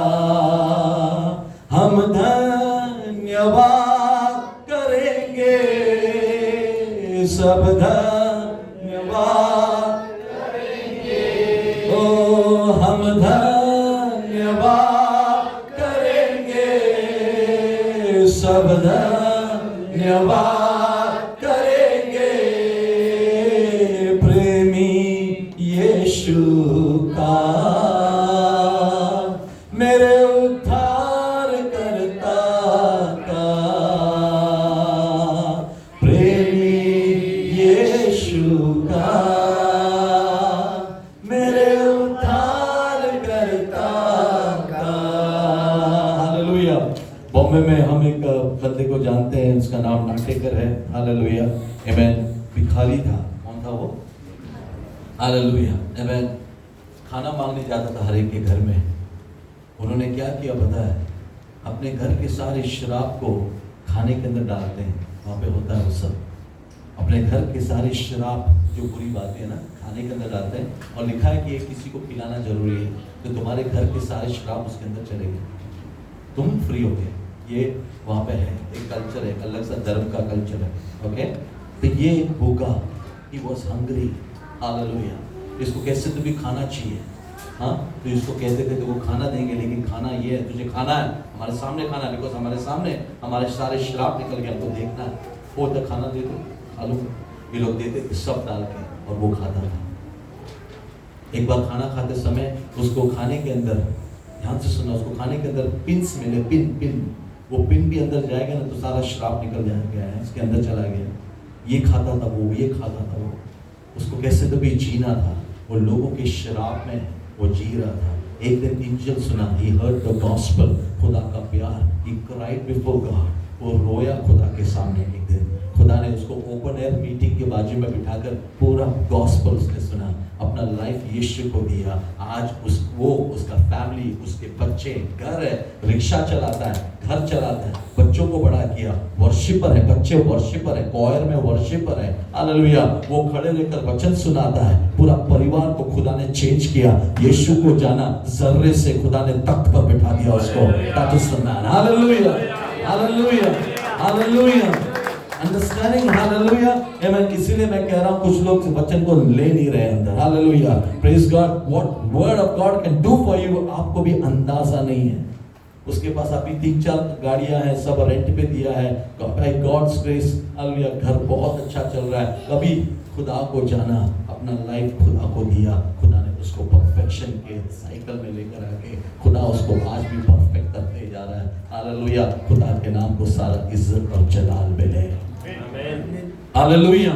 [SPEAKER 1] हम धन्यवाद करेंगे, सब धन्यवाद करेंगे, ओ हम धन्यवाद करेंगे, सब धन्यवाद करेंगे, प्रेमी यीशु का, मेरे उद्धार करता का, प्रेमी यीशु का, मेरे उद्धार करता का. हालेलुया. बॉम्बे में हम एक बंदे को जानते हैं, उसका नाम नाटेकर है. हालेलुया. आमेन. भिखारी था. कौन था वो? हालेलुया. आमेन. खाना मांगने जाता था हर एक के घर में. उन्होंने क्या किया पता है? अपने घर के सारे शराब को खाने के अंदर डालते हैं. वहाँ पे होता है वो सब. अपने घर के सारे शराब, जो बुरी बातें हैं ना, खाने के अंदर डालते हैं, और लिखा है कि ये किसी को पिलाना जरूरी है, तो तुम्हारे घर के सारे शराब उसके अंदर चले गए, तुम फ्री हो गए. ये वहाँ पे है, एक कल्चर है, अलग सा धर्म का कल्चर है. ओके. तो ये भूखा, he was hungry. हालेलुया. इसको कैसे तो भी खाना चाहिए. हाँ, तो इसको कहते थे वो खाना देंगे, लेकिन खाना ये है, तुझे खाना है, हमारे सामने खाना है, बिकॉज हमारे सामने हमारे सारे शराब निकल गए, हमको देखना है. वो तो खाना दे दो, खा लो. ये लोग देते थे सब डाल के, और वो खाता था. एक बार खाना खाते समय उसको खाने के अंदर, ध्यान से सुना, उसको खाने के अंदर पिन्स मिले. पिन वो पिन भी अंदर जाएगा ना तो सारा शराब निकल जाएगा, इसके अंदर चला गया. ये खाता था वो, ये खाता था वो. उसको कैसे तो भी जीना था, वो लोगों के शराब में वो जी रहा था. एक दिन एंजल सुना, he heard the gospel, खुदा का प्यार. he cried before God. वो रोया खुदा के सामने. एक दिन खुदा ने उसको ओपन एयर मीटिंग के बाजू में बिठाकर पूरा गॉस्पेल उसने सुना, अपना लाइफ यीशु को दिया. आज उसका फैमिली, उसके बच्चे, घर है, रिक्शा चलाता है, घर चलाता है, बच्चों को बड़ा किया, वर्शिपर है, बच्चे वर्शिपर है, कॉयर में वर्शिपर है. हालेलुया. वो खड़े रहकर वचन सुनाता है. पूरा परिवार को खुदा ने चेंज किया. यीशु को जाना, जर्रे से खुदा ने तख्त पर बिठा दिया उसको. ताकि सुनना. Hallelujah. Hallelujah. Hallelujah. Understanding. Hallelujah. Amen. इसीलिए मैं कह रहा हूं, कुछ लोग वचन को ले नहीं रहे अंदर. Hallelujah. Praise God. What word of God can do for you, आपको भी अंदाजा नहीं है. उसके पास अभी 3-4 गाड़ियां हैं, सब रेंट पे दिया है. बाय गॉड्स ग्रेस, हालेलुया, घर बहुत अच्छा चल रहा है. कभी खुदा को जाना, अपना लाइफ खुदा को दिया. खुदा ने उसको परफेक्शन के साइकिल में लेकर आके खुदा उसको आज भी परफेक्ट करते जा रहा है. हालेलुया. खुदा के नाम को सारा इज्जत और जलाल मिले. हालेलुया.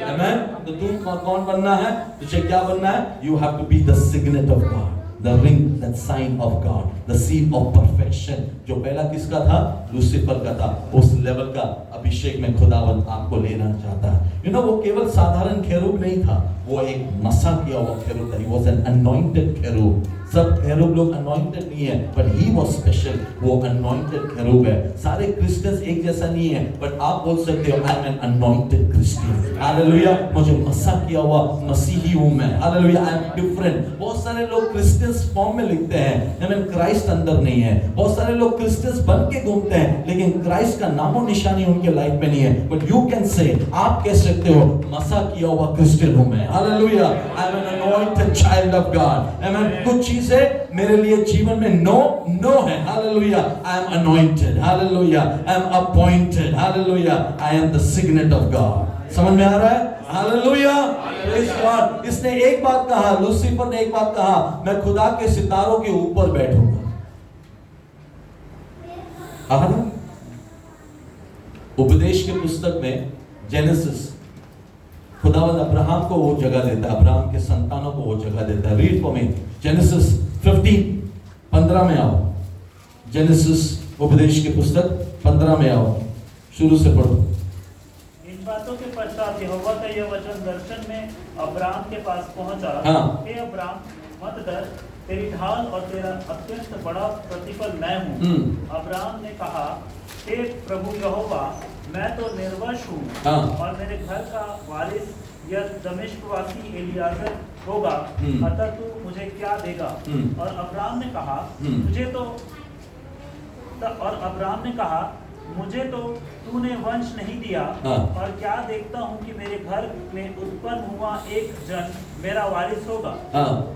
[SPEAKER 1] आमेन. तो तुम कौन बनना है? तुझे क्या बनना है? You have to be the signet of God, the ring, that sign of God, the seal of perfection. जो पहला किसका था? लूसीफर का था. उस लेवल का अभिषेक में खुदावन आपको लेना चाहता है. You know, वो केवल साधारण खेरूब नहीं था, वो एक मसा किया हुआ खेरूब था. He was an anointed cherub. सब कैरूब लोग अनॉइंटेड नहीं है, बट ही वाज स्पेशल, वो अनॉइंटेड कैरूब है। सारे क्रिश्चियंस एक जैसा नहीं है, बट आप बोल सकते हो I am an anointed Christian, hallelujah, मुझे मसा किया हुआ मसीही हूं मैं, हालेलुया, आई एम डिफरेंट। बहुत सारे लोग क्रिश्चियंस फॉर्म में लिखते हैं, लेकिन क्राइस्ट अंदर नहीं है। बहुत सारे लोग क्रिश्चियंस बन के घूमते हैं, लेकिन क्राइस्ट का नामो निशानी उनके लाइफ में नहीं है। बट यू कैन से, आप कह सकते हो मसा किया हुआ क्रिश्चियन हूं मैं, hallelujah, I am an anointed child of God. Amen. कुछ चीजें मेरे लिए जीवन में नो है, hallelujah, I am anointed, hallelujah, I am appointed, hallelujah, I am the signet of God. समझ में आ रहा है? Hallelujah, praise God. इसने एक बात कहा, लूसीफर ने एक बात कहा, मैं खुदा के सितारों के ऊपर बैठूंगा। उपदेश के पुस्तक में जेनेसिस, खुदावंद अब्राहम को वो जगह देता है, अब्राहम के संतानों को वो जगह देता है। रीड फॉर मी जेनेसिस 15 में आओ। जेनेसिस उपदेश की पुस्तक 15 में आओ, शुरू से पढ़ो।
[SPEAKER 2] इन बातों के पश्चात यहोवा का यह वचन दर्शन में अब्राहम के पास पहुंचा। हे अब्राहम, मत डर, तेरी ढाल और तेरा अत्यंत बड़ा प्रतिफल मैं हूँ। अब्राहम ने कहा, हे प्रभु यहोवा, मैं तो निर्वंश हूँ और मेरे घर का वारिस यह दमिश्कवासी एलियाजर होगा, अतः तू मुझे क्या देगा? और अब्राहम ने कहा, मुझे तो तूने वंश नहीं दिया, और क्या देखता हूँ कि मेरे घर में उत्पन्न हुआ एक जन मेरा वारिस होगा।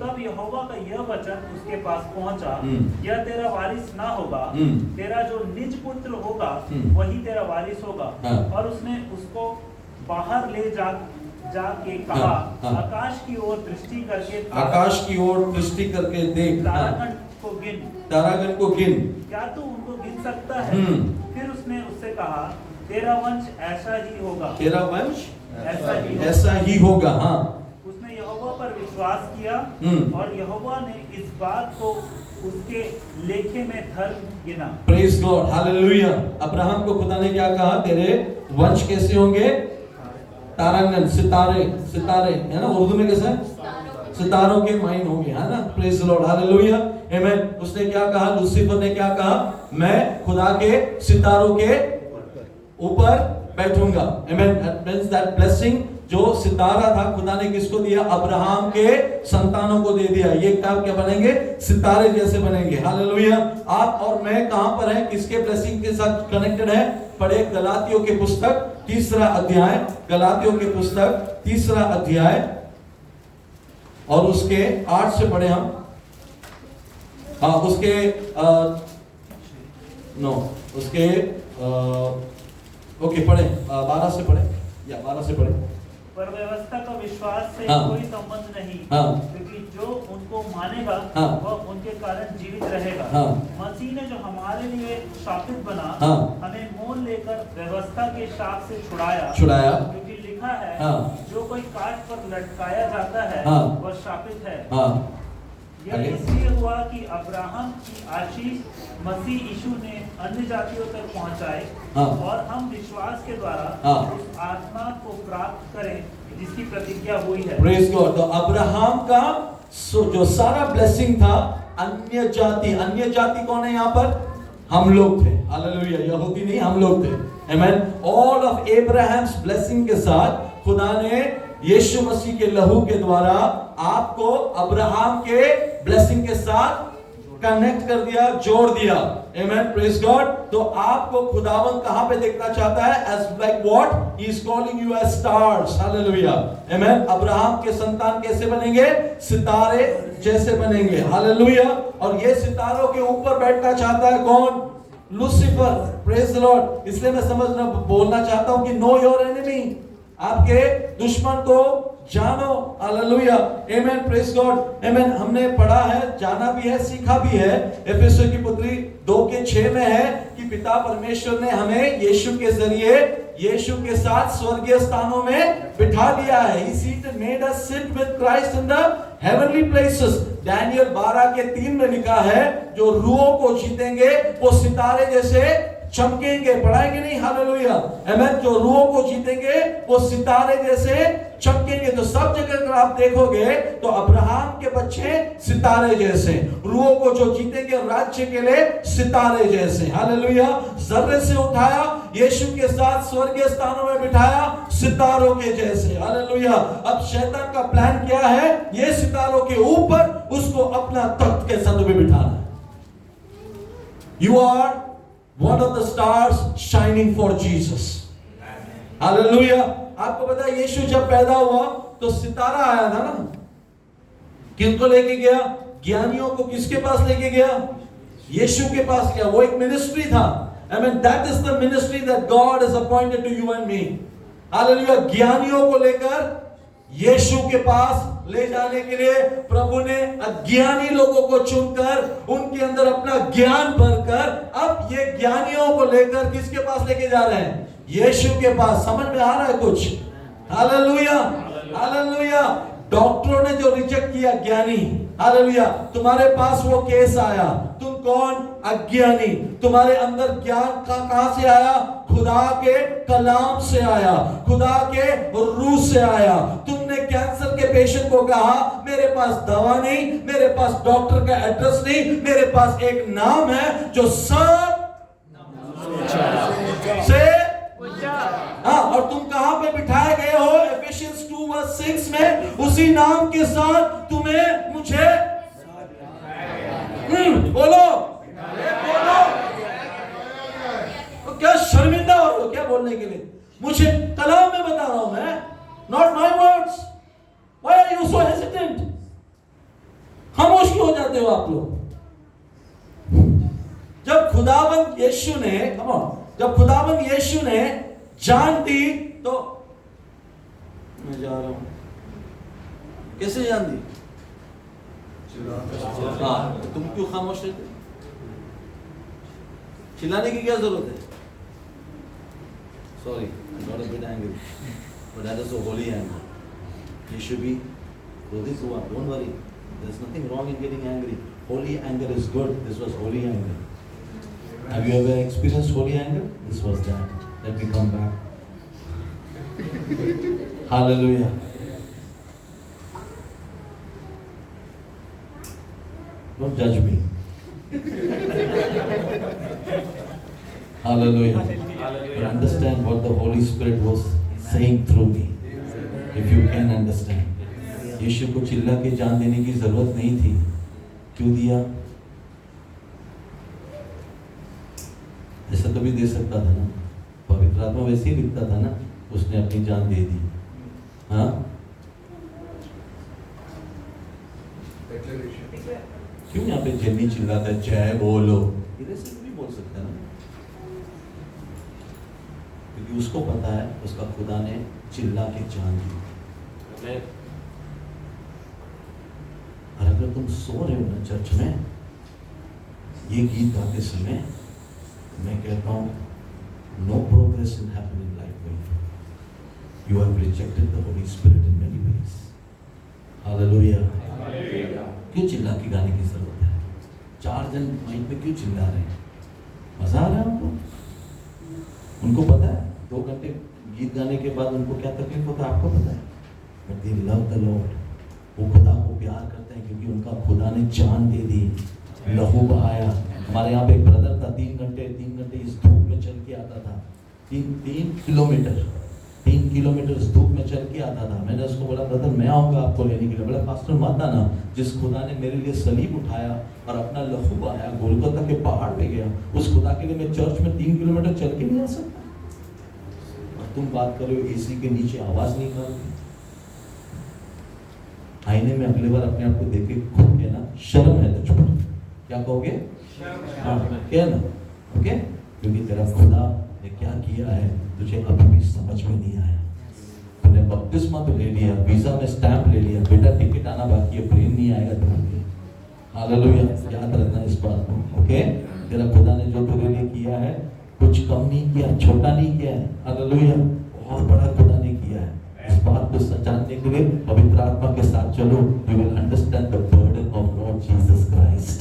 [SPEAKER 2] तब यहोवा का यह वचन उसके पास पहुंचा, यह तेरा वारिस ना होगा, तेरा जो निज पुत्र होगा वही तेरा वारिस होगा। और उसने उसको बाहर ले जाके कहा, आकाश की ओर दृष्टि करके देख, तारागण को गिन, क्या तू उनको गिन सकता है? फिर उसने उससे कहा, तेरा वंश ऐसा ही होगा, तेरा वंश ऐसा ही होगा। हाँ, उसने यहोवा पर विश्वास किया और यहोवा ने इस बात को उसके लेखे में धर्म गिना। Praise God, hallelujah. अब्राहम को खुदा ने क्या कहा? तेरे वंश कैसे होंगे? तारागण, सितारे है ना, उर्दू में कैसा है? सितारों के माइन होंगे, है ना। प्रेज द लॉर्ड, हालेलुया, आमेन। उसने क्या कहा? लूसीफर ने क्या कहा? मैं खुदा के सितारों के ऊपर बैठूंगा, आमेन। दैट मींस दैट ब्लेसिंग जो सितारा था, खुदा ने किसको दिया? अब्राहम के संतानों को दे दिया। ये क्या बनेंगे? सितारे जैसे बनेंगे, हालेलुया। आप और मैं कहां पर है? किसके ब्लेसिंग के साथ कनेक्टेड है? पढ़े गलातियों के पुस्तक 3 अध्याय, गलातियों के पुस्तक 3 अध्याय और उसके 8 से पढ़े हम। उसके पढ़े 12 से पढ़े या 12 से पढ़े। पर व्यवस्था का विश्वास से कोई संबंध नहीं, क्योंकि जो उनको मानेगा वह उनके कारण जीवित रहेगा। मसीह ने जो हमारे लिए शापित बना, हमें मोल लेकर व्यवस्था के शाप से छुड़ाया, क्योंकि लिखा है, जो कोई काट पर लटकाया जाता है वह शापित है। यह इसलिए हुआ कि अब्राहम की आशीष मसीह यीशु ने अन्य जातियों तक पहुंचाए, और हम विश्वास के द्वारा उस आत्मा को प्राप्त करें जिसकी प्रतिज्ञा हुई है। Praise God. तो अब्राहम का जो सारा ब्लेसिंग था, अन्य जाति कौन है यहाँ पर? हम लोग थे, हालेलुया। यहूदी नहीं, हम लोग थे, आमेन। ऑल ऑफ अब्राहम्स ब्लेसिंग के साथ खुदा ने यीशु मसीह के लहू के द्वारा आपको अब्राहम के ब्लेसिंग के साथ कनेक्ट कर दिया, जोड़ दिया, आमेन। Praise God. तो आपको खुदावंद कहां पे देखना चाहता है? As like what? He is calling you as stars, hallelujah, आमेन। अब्राहम के संतान कैसे बनेंगे? सितारे जैसे बनेंगे, हालेलुया। और ये सितारों के ऊपर बैठना चाहता है कौन? Lucifer, praise the Lord. इसलिए मैं बोलना चाहता हूं कि नो योर एनिमी, आपके दुश्मन को जानो, हालेलुया, आमेन। प्रेज गॉड, आमेन। हमने पढ़ा है, जाना भी है, सीखा भी है। एफेसुस की पत्री 2:6 में है कि पिता परमेश्वर ने हमें यीशु के जरिए यीशु के साथ स्वर्गीय स्थानों में बिठा दिया है। He seated, made us sit with Christ in the heavenly places। Daniel 12:3 में लिखा है, जो रूहों को जीतेंगे वो सितारे जैसे
[SPEAKER 1] चमकेंगे, पढ़ाएंगे नहीं, हालेलुया, आमेन। जो रूहों को जीतेंगे वो सितारे जैसे चमकेंगे। तो सब जगह अगर आप देखोगे तो अब्राहम के बच्चे सितारे जैसे, रूहों को जो जीतेंगे राज्य के लिए सितारे जैसे, हालेलुया। जर्रे से उठाया, यीशु के साथ स्वर्गीय स्थानों में बिठाया सितारों के जैसे, हालेलुया। अब शैतान का प्लान क्या है? ये सितारों के ऊपर उसको अपना तख्त के सर पे बिठाना। You are one of the stars shining for Jesus. Hallelujah. आपको पता है यीशु जब पैदा हुआ तो सितारा आया था ना, किनको लेके गया? ज्ञानियों को किसके पास लेके गया? यीशु के पास गया। वो एक मिनिस्ट्री था। I mean that is the ministry that God has appointed to you and me. Hallelujah. ज्ञानियों को लेकर यीशु के पास ले जाने के लिए प्रभु ने अज्ञानी लोगों को चुनकर उनके अंदर अपना ज्ञान भरकर अब ये ज्ञानियों को लेकर किसके पास लेके जा रहे हैं? यीशु के पास। समझ में आ रहा है कुछ? Hallelujah, hallelujah. डॉक्टरों ने जो रिजेक्ट किया ज्ञानी, हालेलुया, तुम्हारे पास वो केस आया, तुम कौन? अज्ञानी। तुम्हारे अंदर ज्ञान कहां से आया? खुदा के कलाम से आया, खुदा के रूह से आया। तुमने कैंसर के पेशेंट को कहा मेरे पास दवा नहीं, मेरे पास डॉक्टर का एड्रेस नहीं, मेरे पास एक नाम है जो सब से, हाँ, और तुम कहां पे बिठाए गए हो? एफिशियंस 2:6 में उसी नाम के साथ तुम्हें मुझे बोलो, बोलो। तो क्या शर्मिंदा हो रहे हो क्या बोलने के लिए? मुझे कलाम में बता रहा हूं मैं, not my words. Why are you so hesitant? खामोश क्यों हो जाते हो आप लोग? जब खुदाबंद यीशु ने, जब खुदाबंद यीशु ने जान दी तो मैं जा रहा हूं, कैसे जान दी? हाँ, तुम क्यों खामोश रहते? चिल्लाने की क्या जरूरत है? Sorry, I'm not a bit angry, but that is a holy anger. You should be, don't worry. There's nothing wrong in getting angry. Holy anger is good. This was holy anger. Have you ever experienced holy anger? This was that. Let me come back. Hallelujah. Don't judge me. Hallelujah. But understand what the Holy Spirit was saying through me. If you can understand. यीशु को चिल्ला के जान देने की जरूरत नहीं थी। क्यों दिया? ऐसा तो भी दे सकता था ना, पवित्र आत्मा वैसे ही लिखता था ना, उसने अपनी जान दे दी। हाँ, क्यों यहाँ पे जेनी चिल्लाता है जय बोलो? इधर से भी बोल सकता है ना, क्योंकि उसको पता है उसका खुदा ने चिल्ला के जान दी। और अगर तुम सो रहे हो ना चर्च में ये गीत गाते समय, मैं कहता हूं no progress in happening life with you. You have rejected the Holy Spirit in many ways. Hallelujah. क्यों चिल्ला के गाने की जरूरत है? 4 जन माइक में क्यों चिल्ला रहे हैं? मजा आ रहा है उनको? उनको पता है 2 घंटे गीत गाने के बाद उनको क्या तकलीफ होता है? आपको पता है? But they love the Lord. वो खुदा को प्यार करते हैं क्योंकि उनका खुदा ने जान दे दी, लहू बहाया। हमारे यहाँ पे एक ब्रदर था, 3 घंटे इस धूप में चल के आता था, 3 किलोमीटर इस धूप में चल के आता था। मैंने उसको बोला ब्रदर मैं आऊँगा आपको लेने के लिए। बोला पास्टर मत आना, जिस खुदा ने मेरे लिए सलीब उठाया और अपना लहू बहाया, गोलगोथा के पहाड़ पे गया, उस खुदा के लिए मैं चर्च में 3 किलोमीटर चल के नहीं आ सकता। और तुम बात करो एसी के नीचे आवाज नहीं कर रही। आईने में अगले बार अपने आप को देखे खुद के ना, शर्म है तुझ पर, क्या कहोगे? हाँ, क्या ना, ओके? क्योंकि तेरा खुदा ने क्या किया है तुझे अभी भी समझ में नहीं आया। तूने बपतिस्मा तो ले लिया, वीजा में स्टैंप ले लिया, बेटा टिकट आना बाकी है, प्लेन नहीं आएगा तुम्हारे। हालेलुया, याद रखना इस बात को, ओके? तेरा खुदा ने जो तेरे लिए किया है कुछ कम नहीं किया, छोटा नहीं किया है। हालेलुया, बहुत बड़ा खुदा ने किया है। इस बात को जानने के लिए पवित्र आत्मा के साथ चलो, you will understand the burden of Lord Jesus Christ.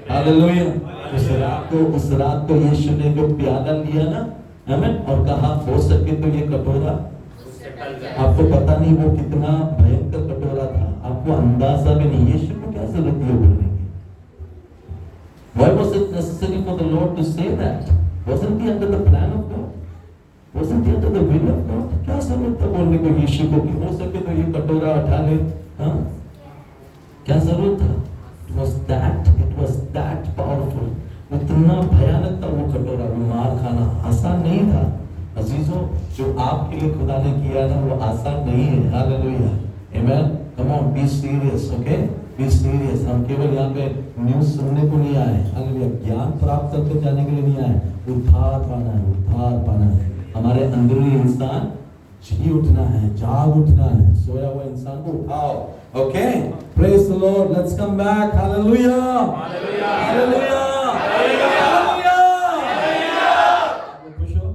[SPEAKER 1] Hallelujah. उस रात को यीशु ने जो प्याला लिया ना, आमीन, और कहा हो सके तो ये कटोरा, आपको पता नहीं वो कितना भयंकर कटोरा था, आपको अंदाजा भी नहीं। यीशु को क्या जरूरत है बोलने की? Why was it necessary for the Lord to say that? Wasn't he under the plan of God? Wasn't he under the will of God? क्या जरूरत था बोलने को यीशु को कि हो सके तो ये कटोरा उठा ले? हाँ, क्या जरूरत था? It was that powerful. इतना भयानक था वो कटोरा, वो मार खाना आसान नहीं था। अजीजों, जो आपके लिए खुदा ने किया ना वो आसान नहीं है। Hallelujah, amen. Come on, be serious, okay, be serious. हम केवल यहाँ पे न्यूज़ सुनने को नहीं आए, हालेलुया, ज्ञान प्राप्त करके जाने के लिए नहीं आए। उद्धार पाना है, उद्धार पाना है। हमारे अंदरूनी इंसान जी उठना है, जाग उठना है, सोया हुआ इंसान को उठाओ। Okay, praise the Lord, let's come back. Hallelujah, hallelujah, hallelujah, hallelujah. खुश हो?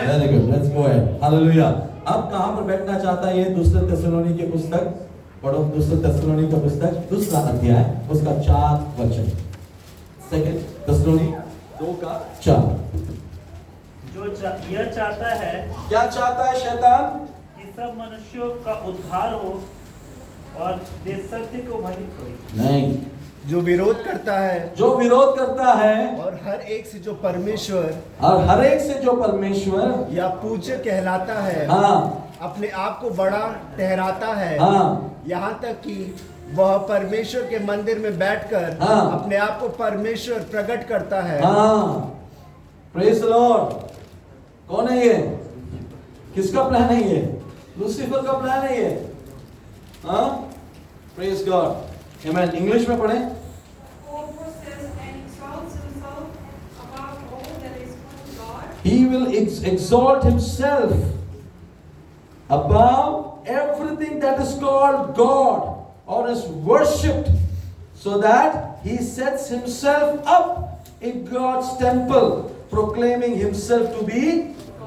[SPEAKER 1] Very good, let's go ahead. Hallelujah. अब कहां पर बैठना चाहता है? ये दूसरे थिस्सलुनीकी की पुस्तक पढ़ो, दूसरे थिस्सलुनीकी की पुस्तक दूसरा अध्याय उसका 4 वचन। सेकंड थिस्सलुनीकी 2:4।
[SPEAKER 2] जो यह चाहता है,
[SPEAKER 1] क्या चाहता है शैतान?
[SPEAKER 2] कि सब मनुष्यों का उद्धार हो और वे सत्य को भली कोई
[SPEAKER 1] नहीं,
[SPEAKER 4] जो विरोध करता है,
[SPEAKER 1] जो विरोध करता है
[SPEAKER 4] और हर एक से जो परमेश्वर
[SPEAKER 1] और हर एक से जो परमेश्वर
[SPEAKER 4] या पूज्य कहलाता है,
[SPEAKER 1] हाँ,
[SPEAKER 4] अपने आप को बड़ा ठहराता है,
[SPEAKER 1] हाँ,
[SPEAKER 4] यहाँ तक कि वह परमेश्वर के मंदिर में बैठकर
[SPEAKER 1] हाँ,
[SPEAKER 4] अपने आप को परमेश्वर प्रकट करता है।
[SPEAKER 1] हाँ, प्रेज द लॉर्ड। कौन है ये? किसका प्लान है ये? लूसीफर का प्लान है ये। हाँ, प्रेज गॉड, आमेन। इंग्लिश में पढ़ें। He will exalt himself above everything that is called God or is worshipped, so that he sets himself up in God's temple, proclaiming himself to be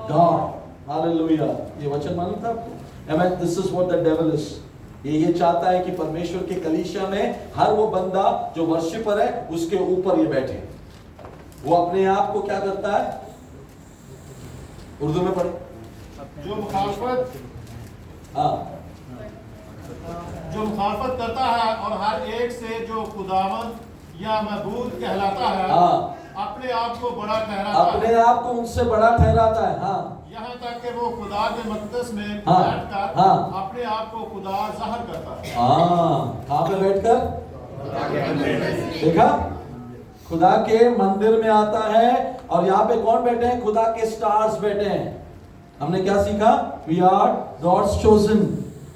[SPEAKER 1] God. Hallelujah. ये वचन मालूम था आपको? Amen. This is what the devil is. ये चाहता है कि परमेश्वर के कलीसिया में हर वो बंदा जो वर्शिपर है उसके ऊपर ये बैठे। वो अपने आप को क्या करता है? उर्दू में पढ़े।
[SPEAKER 5] जो मुखालफत करता है और हर एक से जो खुदावंद या महबूद कहलाता है, अपने आप को बड़ा ठहराता है,
[SPEAKER 1] अपने आप को उनसे बड़ा ठहराता है। हाँ, यहाँ
[SPEAKER 5] तक कि वो खुदा के मक़दस में बैठकर अपने आप को खुदा ज़ाहिर करता है।
[SPEAKER 1] कहाँ पे बैठकर? देखा, खुदा के मंदिर में आता है। और यहाँ पे कौन बैठे हैं? खुदा के स्टार्स बैठे हैं। हमने क्या सीखा? We are God's chosen.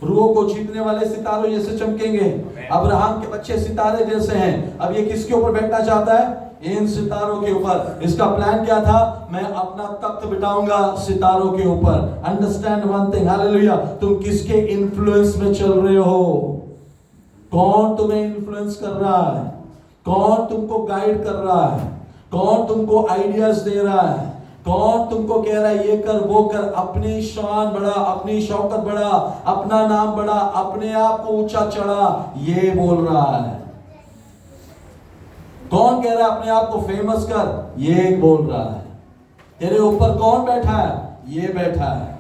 [SPEAKER 1] रूहों को जीतने वाले सितारों जैसे चमकेंगे। अब्राहम के बच्चे सितारे जैसे हैं। अब ये किसके ऊपर बैठना चाहता है? इन सितारों के ऊपर। इसका प्लान क्या था? मैं अपना तख्त बिठाऊंगा सितारों के ऊपर। Understand one thing, hallelujah. तुम किसके इन्फ्लुएंस में चल रहे हो? कौन तुम्हें इन्फ्लुएंस कर रहा है? कौन तुमको गाइड कर रहा है? कौन तुमको आइडियाज दे रहा है? कौन तुमको कह रहा है ये कर वो कर? अपनी शान बढ़ा, अपनी शौकत बढ़ा, अपना नाम बढ़ा, अपने आप को ऊंचा चढ़ा, ये बोल रहा है। कौन कह रहा है अपने आप को फेमस कर? ये बोल रहा है। तेरे ऊपर कौन बैठा है? ये बैठा है।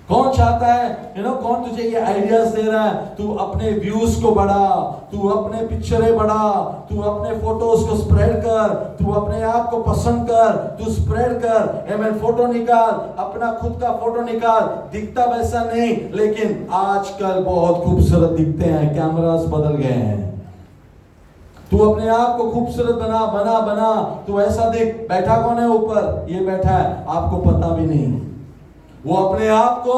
[SPEAKER 1] कौन चाहता है, कौन तुझे ये आइडियाज दे रहा है? तू अपने व्यूज को बढ़ा, तू अपने पिक्चरें बढ़ा, तू अपने फोटोज को स्प्रेड कर, तू अपने आप को पसंद कर, तू स्प्रेड कर। एमएन, फोटो निकाल, अपना खुद का फोटो निकाल। दिखता वैसा नहीं, लेकिन आजकल बहुत खूबसूरत दिखते हैं। कैमरास बदल गए हैं। तू अपने आप को खूबसूरत बना बना बना, तू ऐसा देख। बैठा कौन है ऊपर? ये बैठा है, आपको पता भी नहीं। वो अपने आप को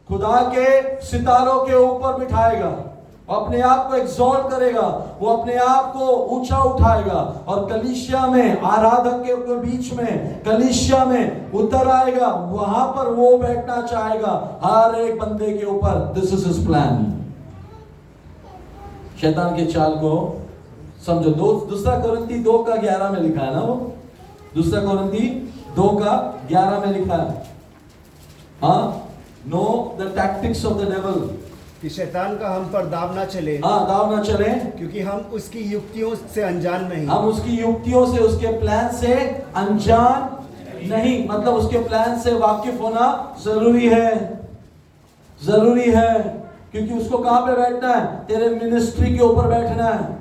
[SPEAKER 1] खुदा के सितारों के ऊपर बिठाएगा, अपने आप को एग्जॉल्ट करेगा, वो अपने आप को ऊंचा उठाएगा और कलीसिया में, आराधक के बीच में, कलीसिया में उतर आएगा। वहां पर वो बैठना चाहेगा हर एक बंदे के ऊपर। This is his plan. शैतान के चाल को समझो। दूसरा कोरिन्थी 2:11 में लिखा है ना, वो दूसरा कोरिन्थी 2:11 में लिखा है। Know the tactics of the devil.
[SPEAKER 4] कि शैतान का हम पर दाव ना चले,
[SPEAKER 1] हाँ, दाव ना चले,
[SPEAKER 4] क्योंकि हम उसकी युक्तियों से अनजान नहीं।
[SPEAKER 1] हम उसकी युक्तियों से, उसके प्लान से अनजान नहीं, मतलब उसके प्लान से वाकिफ होना जरूरी है, जरूरी है, क्योंकि उसको कहां पे बैठना है? तेरे मिनिस्ट्री के ऊपर बैठना है।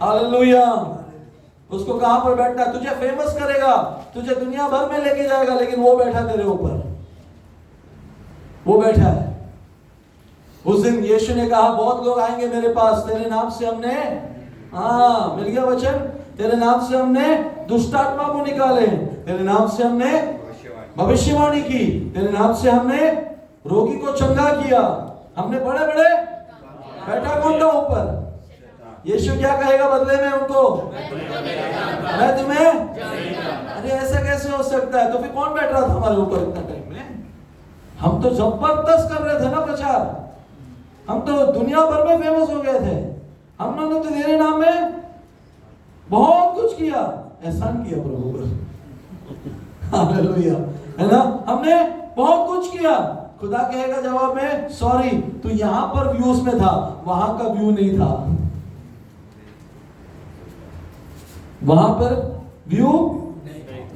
[SPEAKER 1] हालेलुया। उसको कहां पर बैठना है? तुझे फेमस करेगा, तुझे दुनिया भर में लेके जाएगा, लेकिन वो बैठा तेरे ऊपर, वो बैठा है। उस दिन यीशु ने कहा, बहुत लोग आएंगे मेरे पास, तेरे नाम से हमने, हाँ, मिल गया वचन, तेरे नाम से हमने दुष्ट आत्मा को निकाले, तेरे नाम से हमने भविष्यवाणी की, तेरे नाम से हमने रोगी को चंगा किया, हमने बड़े बड़े, बैठा कौन था ऊपर? यीशु क्या कहेगा बदले में उनको? मैं तुम्हें, अरे ऐसा कैसे हो सकता है? तो फिर कौन बैठ रहा था हमारे ऊपर इतना टाइम में? हम तो जबरदस्त कर रहे थे ना प्रचार, हम तो दुनिया भर में फेमस हो गए थे, हमने तो तेरे नाम में बहुत कुछ किया, एहसान किया प्रभु पर। हालेलुया, है ना? हमने बहुत कुछ किया। खुदा कहेगा जवाब में, सॉरी, तू यहां पर व्यूज में था, वहां का व्यू नहीं था, वहां पर व्यू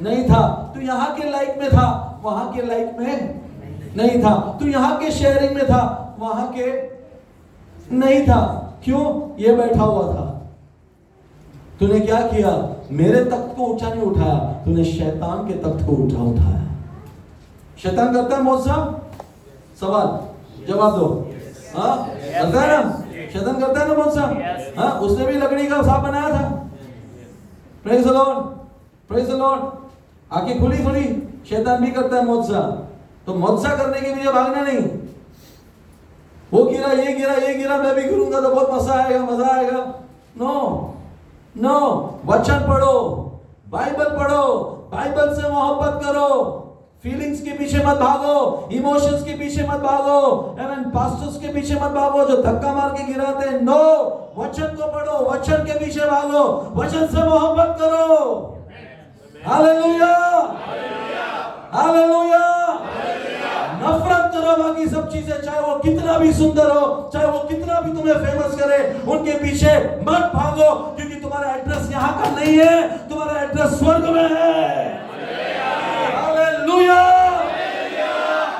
[SPEAKER 1] नहीं था, तू यहां के लाइक में था, वहां के लाइक में नहीं था, तू यहां के शेयरिंग में था, वहां के नहीं था। क्यों? ये बैठा हुआ था। तूने क्या किया? मेरे तख्त को ऊंचा नहीं उठाया, तूने शैतान के तख्त को उठाया। शैतान करता है मौजा? सवाल जवाब दो। हाँ, करता है ना? शैतान करता है ना मौजा? हाँ, उसने भी लकड़ी का सांप बनाया था। Praise the lord, praise the Lord. आंखें खुली खुली, शैतान भी करता है मौजा। तो मौजा करने के लिए भागना नहीं, वो गिरा, ये गिरा, ये गिरा, मैं भी गिरूंगा तो बहुत मजा आएगा, मजा आएगा। नो नो, वचन पढ़ो, बाइबल पढ़ो, बाइबल से मोहब्बत करो, फीलिंग्स के पीछे मत भागो, इमोशंस के पीछे मत भागो, एवं पास्टर्स के पीछे मत भागो जो धक्का मार के गिराते हैं। नो, वचन को पढ़ो, वचन के पीछे भागो, वचन से मोहब्बत करो। Hallelujah, hallelujah. नफरत करो बाकी सब चीजें, चाहे वो कितना भी सुंदर हो, चाहे वो कितना भी तुम्हें फेमस करे, उनके पीछे मत भागो, क्योंकि तुम्हारा एड्रेस यहाँ का नहीं है, तुम्हारा एड्रेस स्वर्ग में है। हालेलुया।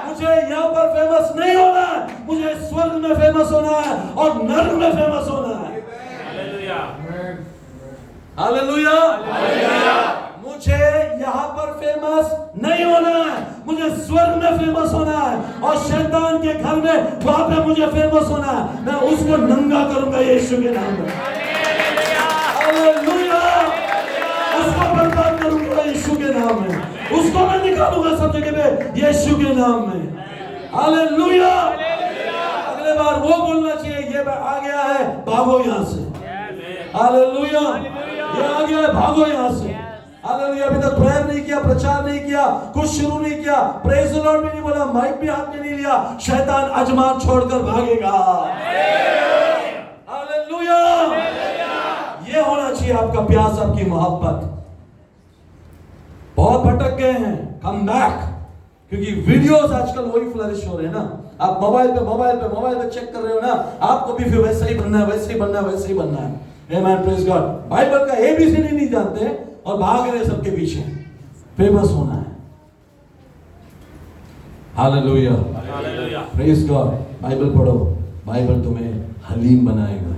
[SPEAKER 1] मुझे यहाँ पर फेमस नहीं होना है, मुझे स्वर्ग में फेमस होना है और नर्क में फेमस होना है। हालेलुया। मुझे यहाँ पर फेमस नहीं होना है, मुझे स्वर्ग में फेमस होना है और शैतान के घर में वहां पे मुझे फेमस होना है। मैं उसको नंगा करूंगा यीशु के नाम में। हालेलुया। उसको बर्बाद करूंगा यीशु के नाम में, उसको मैं निकालूंगा सब जगह पे यीशु के नाम में। हालेलुया। अगले बार वो बोलना चाहिए, ये आ गया है, भागो यहां से। हालेलुया। ये आ गया है, भागो यहां से। हालेलुया। अभी तक प्रेयर नहीं किया, प्रचार नहीं किया, कुछ शुरू नहीं किया, प्रेज द लॉर्ड भी नहीं बोला, माइक भी हाथ में नहीं लिया, शैतान अजमान छोड़कर भागेगा। हालेलुया। ये होना चाहिए आपका प्यास, आपकी मोहब्बत। बहुत भटक गए हैं, कम बैक, क्योंकि वीडियोस आजकल वही फ्लरिश हो रहे हैं ना। आप मोबाइल पे चेक कर रहे हो ना, आपको भी फिर वैसे ही बनना है, वैसे ही बनना है, वैसे ही बनना है। आमेन, प्रेज गॉड। बाइबल का एबीसीडी नहीं जानते और भाग रहे सबके पीछे, फेमस होना है। Hallelujah, praise God. बाइबल पढ़ो, बाइबल तुम्हें हलीम बनाएगा,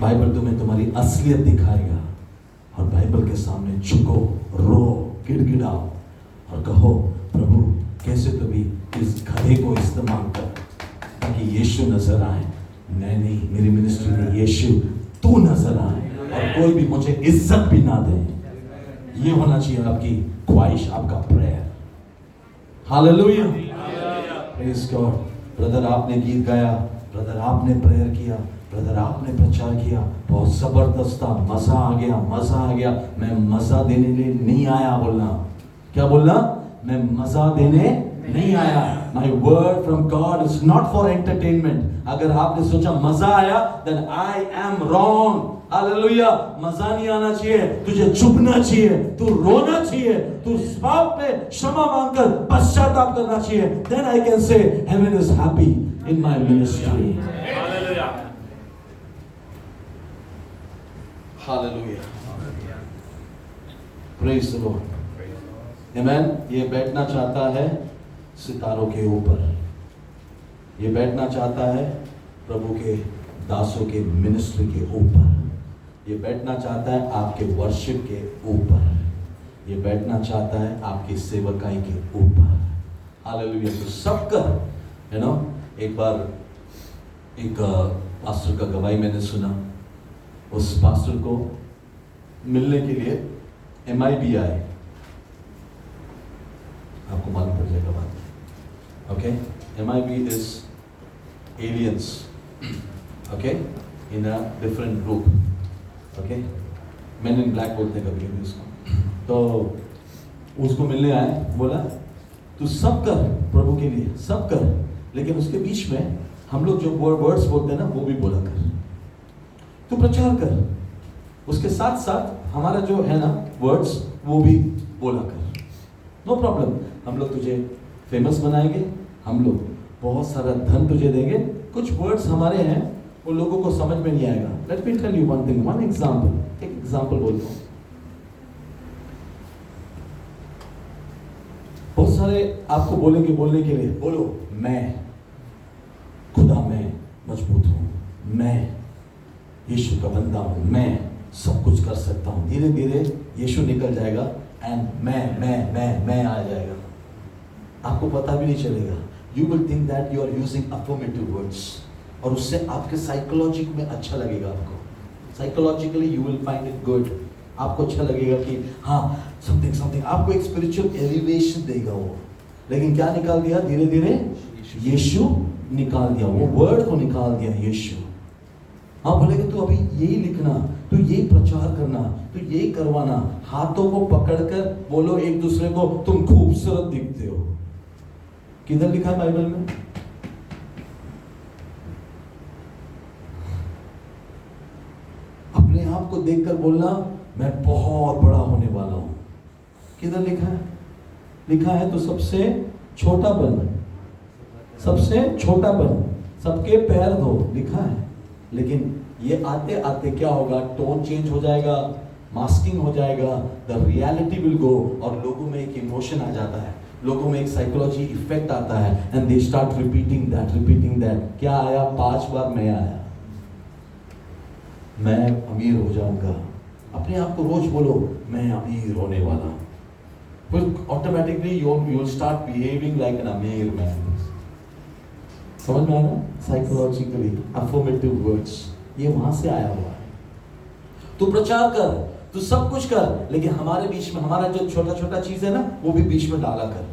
[SPEAKER 1] बाइबल तुम्हें तुम्हारी असलियत दिखाएगा और बाइबल के सामने झुको, रो, गिड़गिड़ाओ और कहो, प्रभु कैसे तो भी इस गधे को इस्तेमाल कर ताकि यीशु नजर आए। मैं नहीं, मेरी मिनिस्ट्री में यीशु तू नजर आए और कोई भी मुझे इज्जत भी ना दे। ये होना चाहिए आपकी ख्वाहिश, आपका prayer. Hallelujah, praise God. Brother आपने गीत गाया, ब्रदर आपने प्रेयर किया, ब्रदर आपने प्रचार किया, बहुत जबरदस्त था, मजा आ गया, मजा आ गया। मैं मजा देने लिए नहीं आया बोलना। क्या बोलना? मैं मजा देने नहीं आया। My word from God is not for entertainment. अगर आपने सोचा मजा आया, then I am wrong. Hallelujah. मजा नहीं आना चाहिए, तुझे चुपना चाहिए, तू रोना चाहिए, तू बाप पे क्षमा मांगकर पश्चाताप करना चाहिए। Then I can say heaven is happy in my ministry. Hallelujah. Praise the Lord. Amen. ये बैठना चाहता है सितारों के ऊपर, ये बैठना चाहता है प्रभु के दासों के मिनिस्ट्री के ऊपर, ये बैठना चाहता है आपके वर्शिप के ऊपर, ये बैठना चाहता है आपकी सेवकाई के ऊपर। हालेलुया। तो सबका एक बार एक पास्टर का गवाही मैंने सुना। उस पास्टर को मिलने के लिए MIB आए, आपको मालूम पड़ जाएगा बात। Okay, MIB is aliens, okay, in a different group, okay, men in black बोलते हैं कभी कभी उसको। तो उसको मिलने आए, बोला तू सब कर प्रभु के लिए, सब कर, लेकिन उसके बीच में हम लोग जो वर्ड्स बोलते हैं ना वो भी बोला कर, तू प्रचार कर, उसके साथ साथ हमारा जो है ना वर्ड्स वो भी बोला कर, नो प्रॉब्लम, हम लोग तुझे फेमस बनाएंगे, हम लोग बहुत सारा धन तुझे देंगे। कुछ वर्ड्स हमारे हैं वो लोगों को समझ में नहीं आएगा। Let me tell you one thing, one example, एक एग्जांपल बोलता हूँ। बहुत सारे आपको बोलेंगे बोलने के लिए, बोलो मैं खुदा में मजबूत हूँ, मैं यीशु का बंदा हूँ, मैं सब कुछ कर सकता हूँ। धीरे धीरे यीशु निकल जाएगा एंड मैं आ जाएगा, आपको पता भी नहीं चलेगा। You will think that you are using affirmative words, और उससे आपके साइकोलॉजी में अच्छा लगेगा। आपको psychologically you will find it good, आपको अच्छा लगेगा कि हाँ something, आपको एक स्पिरिचुअल एलिवेशन देगा वो। लेकिन क्या निकाल दिया? धीरे धीरे यीशु निकाल दिया, वो वर्ड को निकाल दिया यीशु। हाँ बोलेगा तू अभी यही लिखना, तू यही प्रचार करना, तू यही करवाना, हाथों को पकड़कर बोलो एक दूसरे को तुम खूबसूरत दिखते हो। किधर लिखा है बाइबल में? अपने आप को देखकर बोलना मैं बहुत बड़ा होने वाला हूं। किधर लिखा है? लिखा है तो सबसे छोटा बन, सबसे छोटा बन, सबके पैर धो, लिखा है। लेकिन ये आते आते क्या होगा? टोन चेंज हो जाएगा, मास्किंग हो जाएगा, द रियलिटी विल गो, और लोगों में एक इमोशन आ जाता है, लोगों में एक साइकोलॉजी इफेक्ट आता है, and they start repeating that. क्या आया? 5 बार मैं आया, मैं अमीर हो जाऊंगा। अपने आप को रोज बोलो मैं अमीर होने वाला, फिर automatically you will start behaving like an अमीर मैन। समझ में आ रहा? साइकोलॉजिकली अफर्मेटिव वर्ड्स, ये वहां से आया हुआ है। तू प्रचार कर, तू सब कुछ कर, लेकिन हमारे बीच में हमारा जो छोटा छोटा चीज है ना वो भी बीच में डाला कर।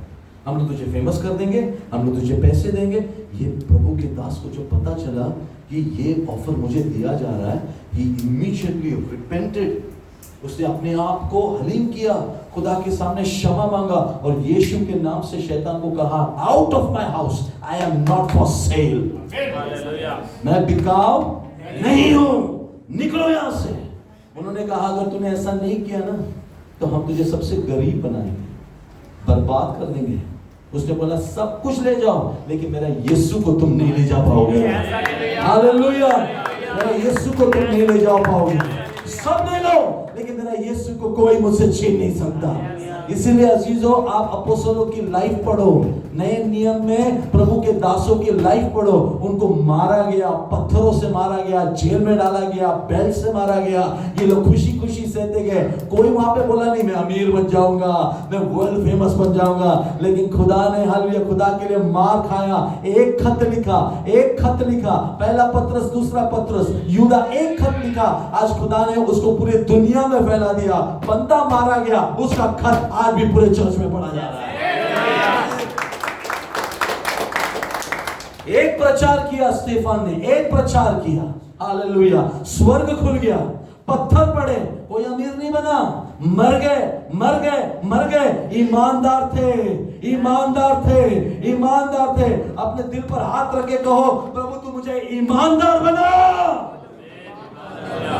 [SPEAKER 1] हम लोग तुझे फेमस कर देंगे, हम लोग तुझे पैसे देंगे। ये प्रभु के दास को जो पता चला कि ये ऑफर मुझे दिया जा रहा है, he immediately repented, उसने अपने आप को हलीम किया, खुदा के सामने क्षमा मांगा, और यीशु के नाम से शैतान को कहा out of my house, I am not for sale, मैं बिकाऊ नहीं हूं, निकलो यहां से। उन्होंने कहा अगर तूने ऐसा नहीं किया ना तो हम तुझे सबसे गरीब बनाएंगे, बर्बाद कर देंगे। उसने बोला सब कुछ ले जाओ, लेकिन मेरा यीशु को तुम नहीं ले जा पाओगे। हालेलुया, मेरा यीशु को तुम नहीं ले जा पाओगे। सब ले लो, लेकिन मेरा यीशु को कोई मुझसे छीन नहीं सकता। इसीलिए अजीजों, आप अपोस्तलों की लाइफ पढ़ो, नए नियम में प्रभु के दासों की लाइफ पढ़ो। उनको मारा गया, पत्थरों से मारा गया, जेल में डाला गया, बेल्ट से मारा गया, ये लोग खुशी खुशी सहते गए। कोई वहां पे बोला नहीं मैं अमीर बन जाऊंगा, मैं वर्ल्ड फेमस बन जाऊंगा, लेकिन खुदा ने हालेलुया खुदा के लिए मार खाया। एक खत लिखा, पहला पत्रस, दूसरा पत्रस, यूदा, एक खत लिखा। आज खुदा ने उसको पूरी दुनिया में फैला दिया। बंदा मारा गया, उसका खत आज भी पूरे चर्च में पढ़ा जा रहा है। एक प्रचार किया स्टेफान ने, एक प्रचार किया, हालेलुया, स्वर्ग खुल गया, पत्थर पड़े, कोई अमीर नहीं बना, मर गए, ईमानदार थे। अपने दिल पर हाथ रख के कहो प्रभु तू मुझे ईमानदार बना।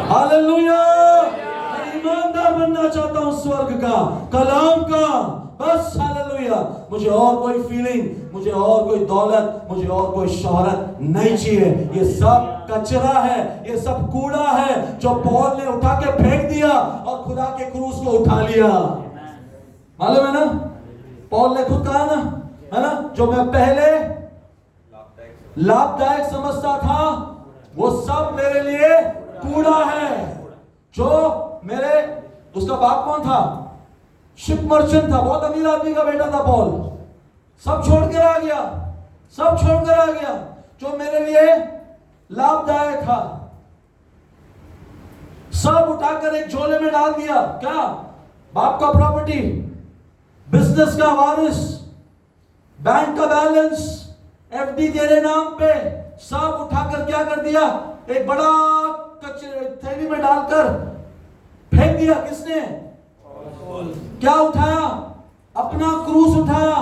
[SPEAKER 1] हालेलुया। मैं ईमानदार बनना चाहता हूं स्वर्ग का, कलाम का, बस। हालेलुया। मुझे और कोई फीलिंग, मुझे और कोई दौलत, मुझे और कोई शोहरत नहीं चाहिए। ये सब कचरा है, ये सब कूड़ा है जो पौल ने उठा के फेंक दिया और खुदा के क्रूस को उठा लिया। मालूम है ना, पौल ने खुद कहा ना, है ना, जो मैं पहले लाभदायक समझता था वो सब मेरे लिए कूड़ा है। जो मेरे, उसका बाप कौन था? शिप मर्चेंट था, बहुत अमीर आदमी का बेटा था पौल। सब छोड़कर आ गया, सब छोड़कर आ गया जो मेरे लिए लाभदायक था, सब उठाकर एक झोले में डाल दिया। क्या? बाप का प्रॉपर्टी, बिजनेस का वारिस, बैंक का बैलेंस, एफडी तेरे नाम पे, सब उठाकर क्या कर दिया? एक बड़ा कचरे थैली में डालकर फेंक दिया। किसने? क्या उठाया? अपना क्रूस उठाया।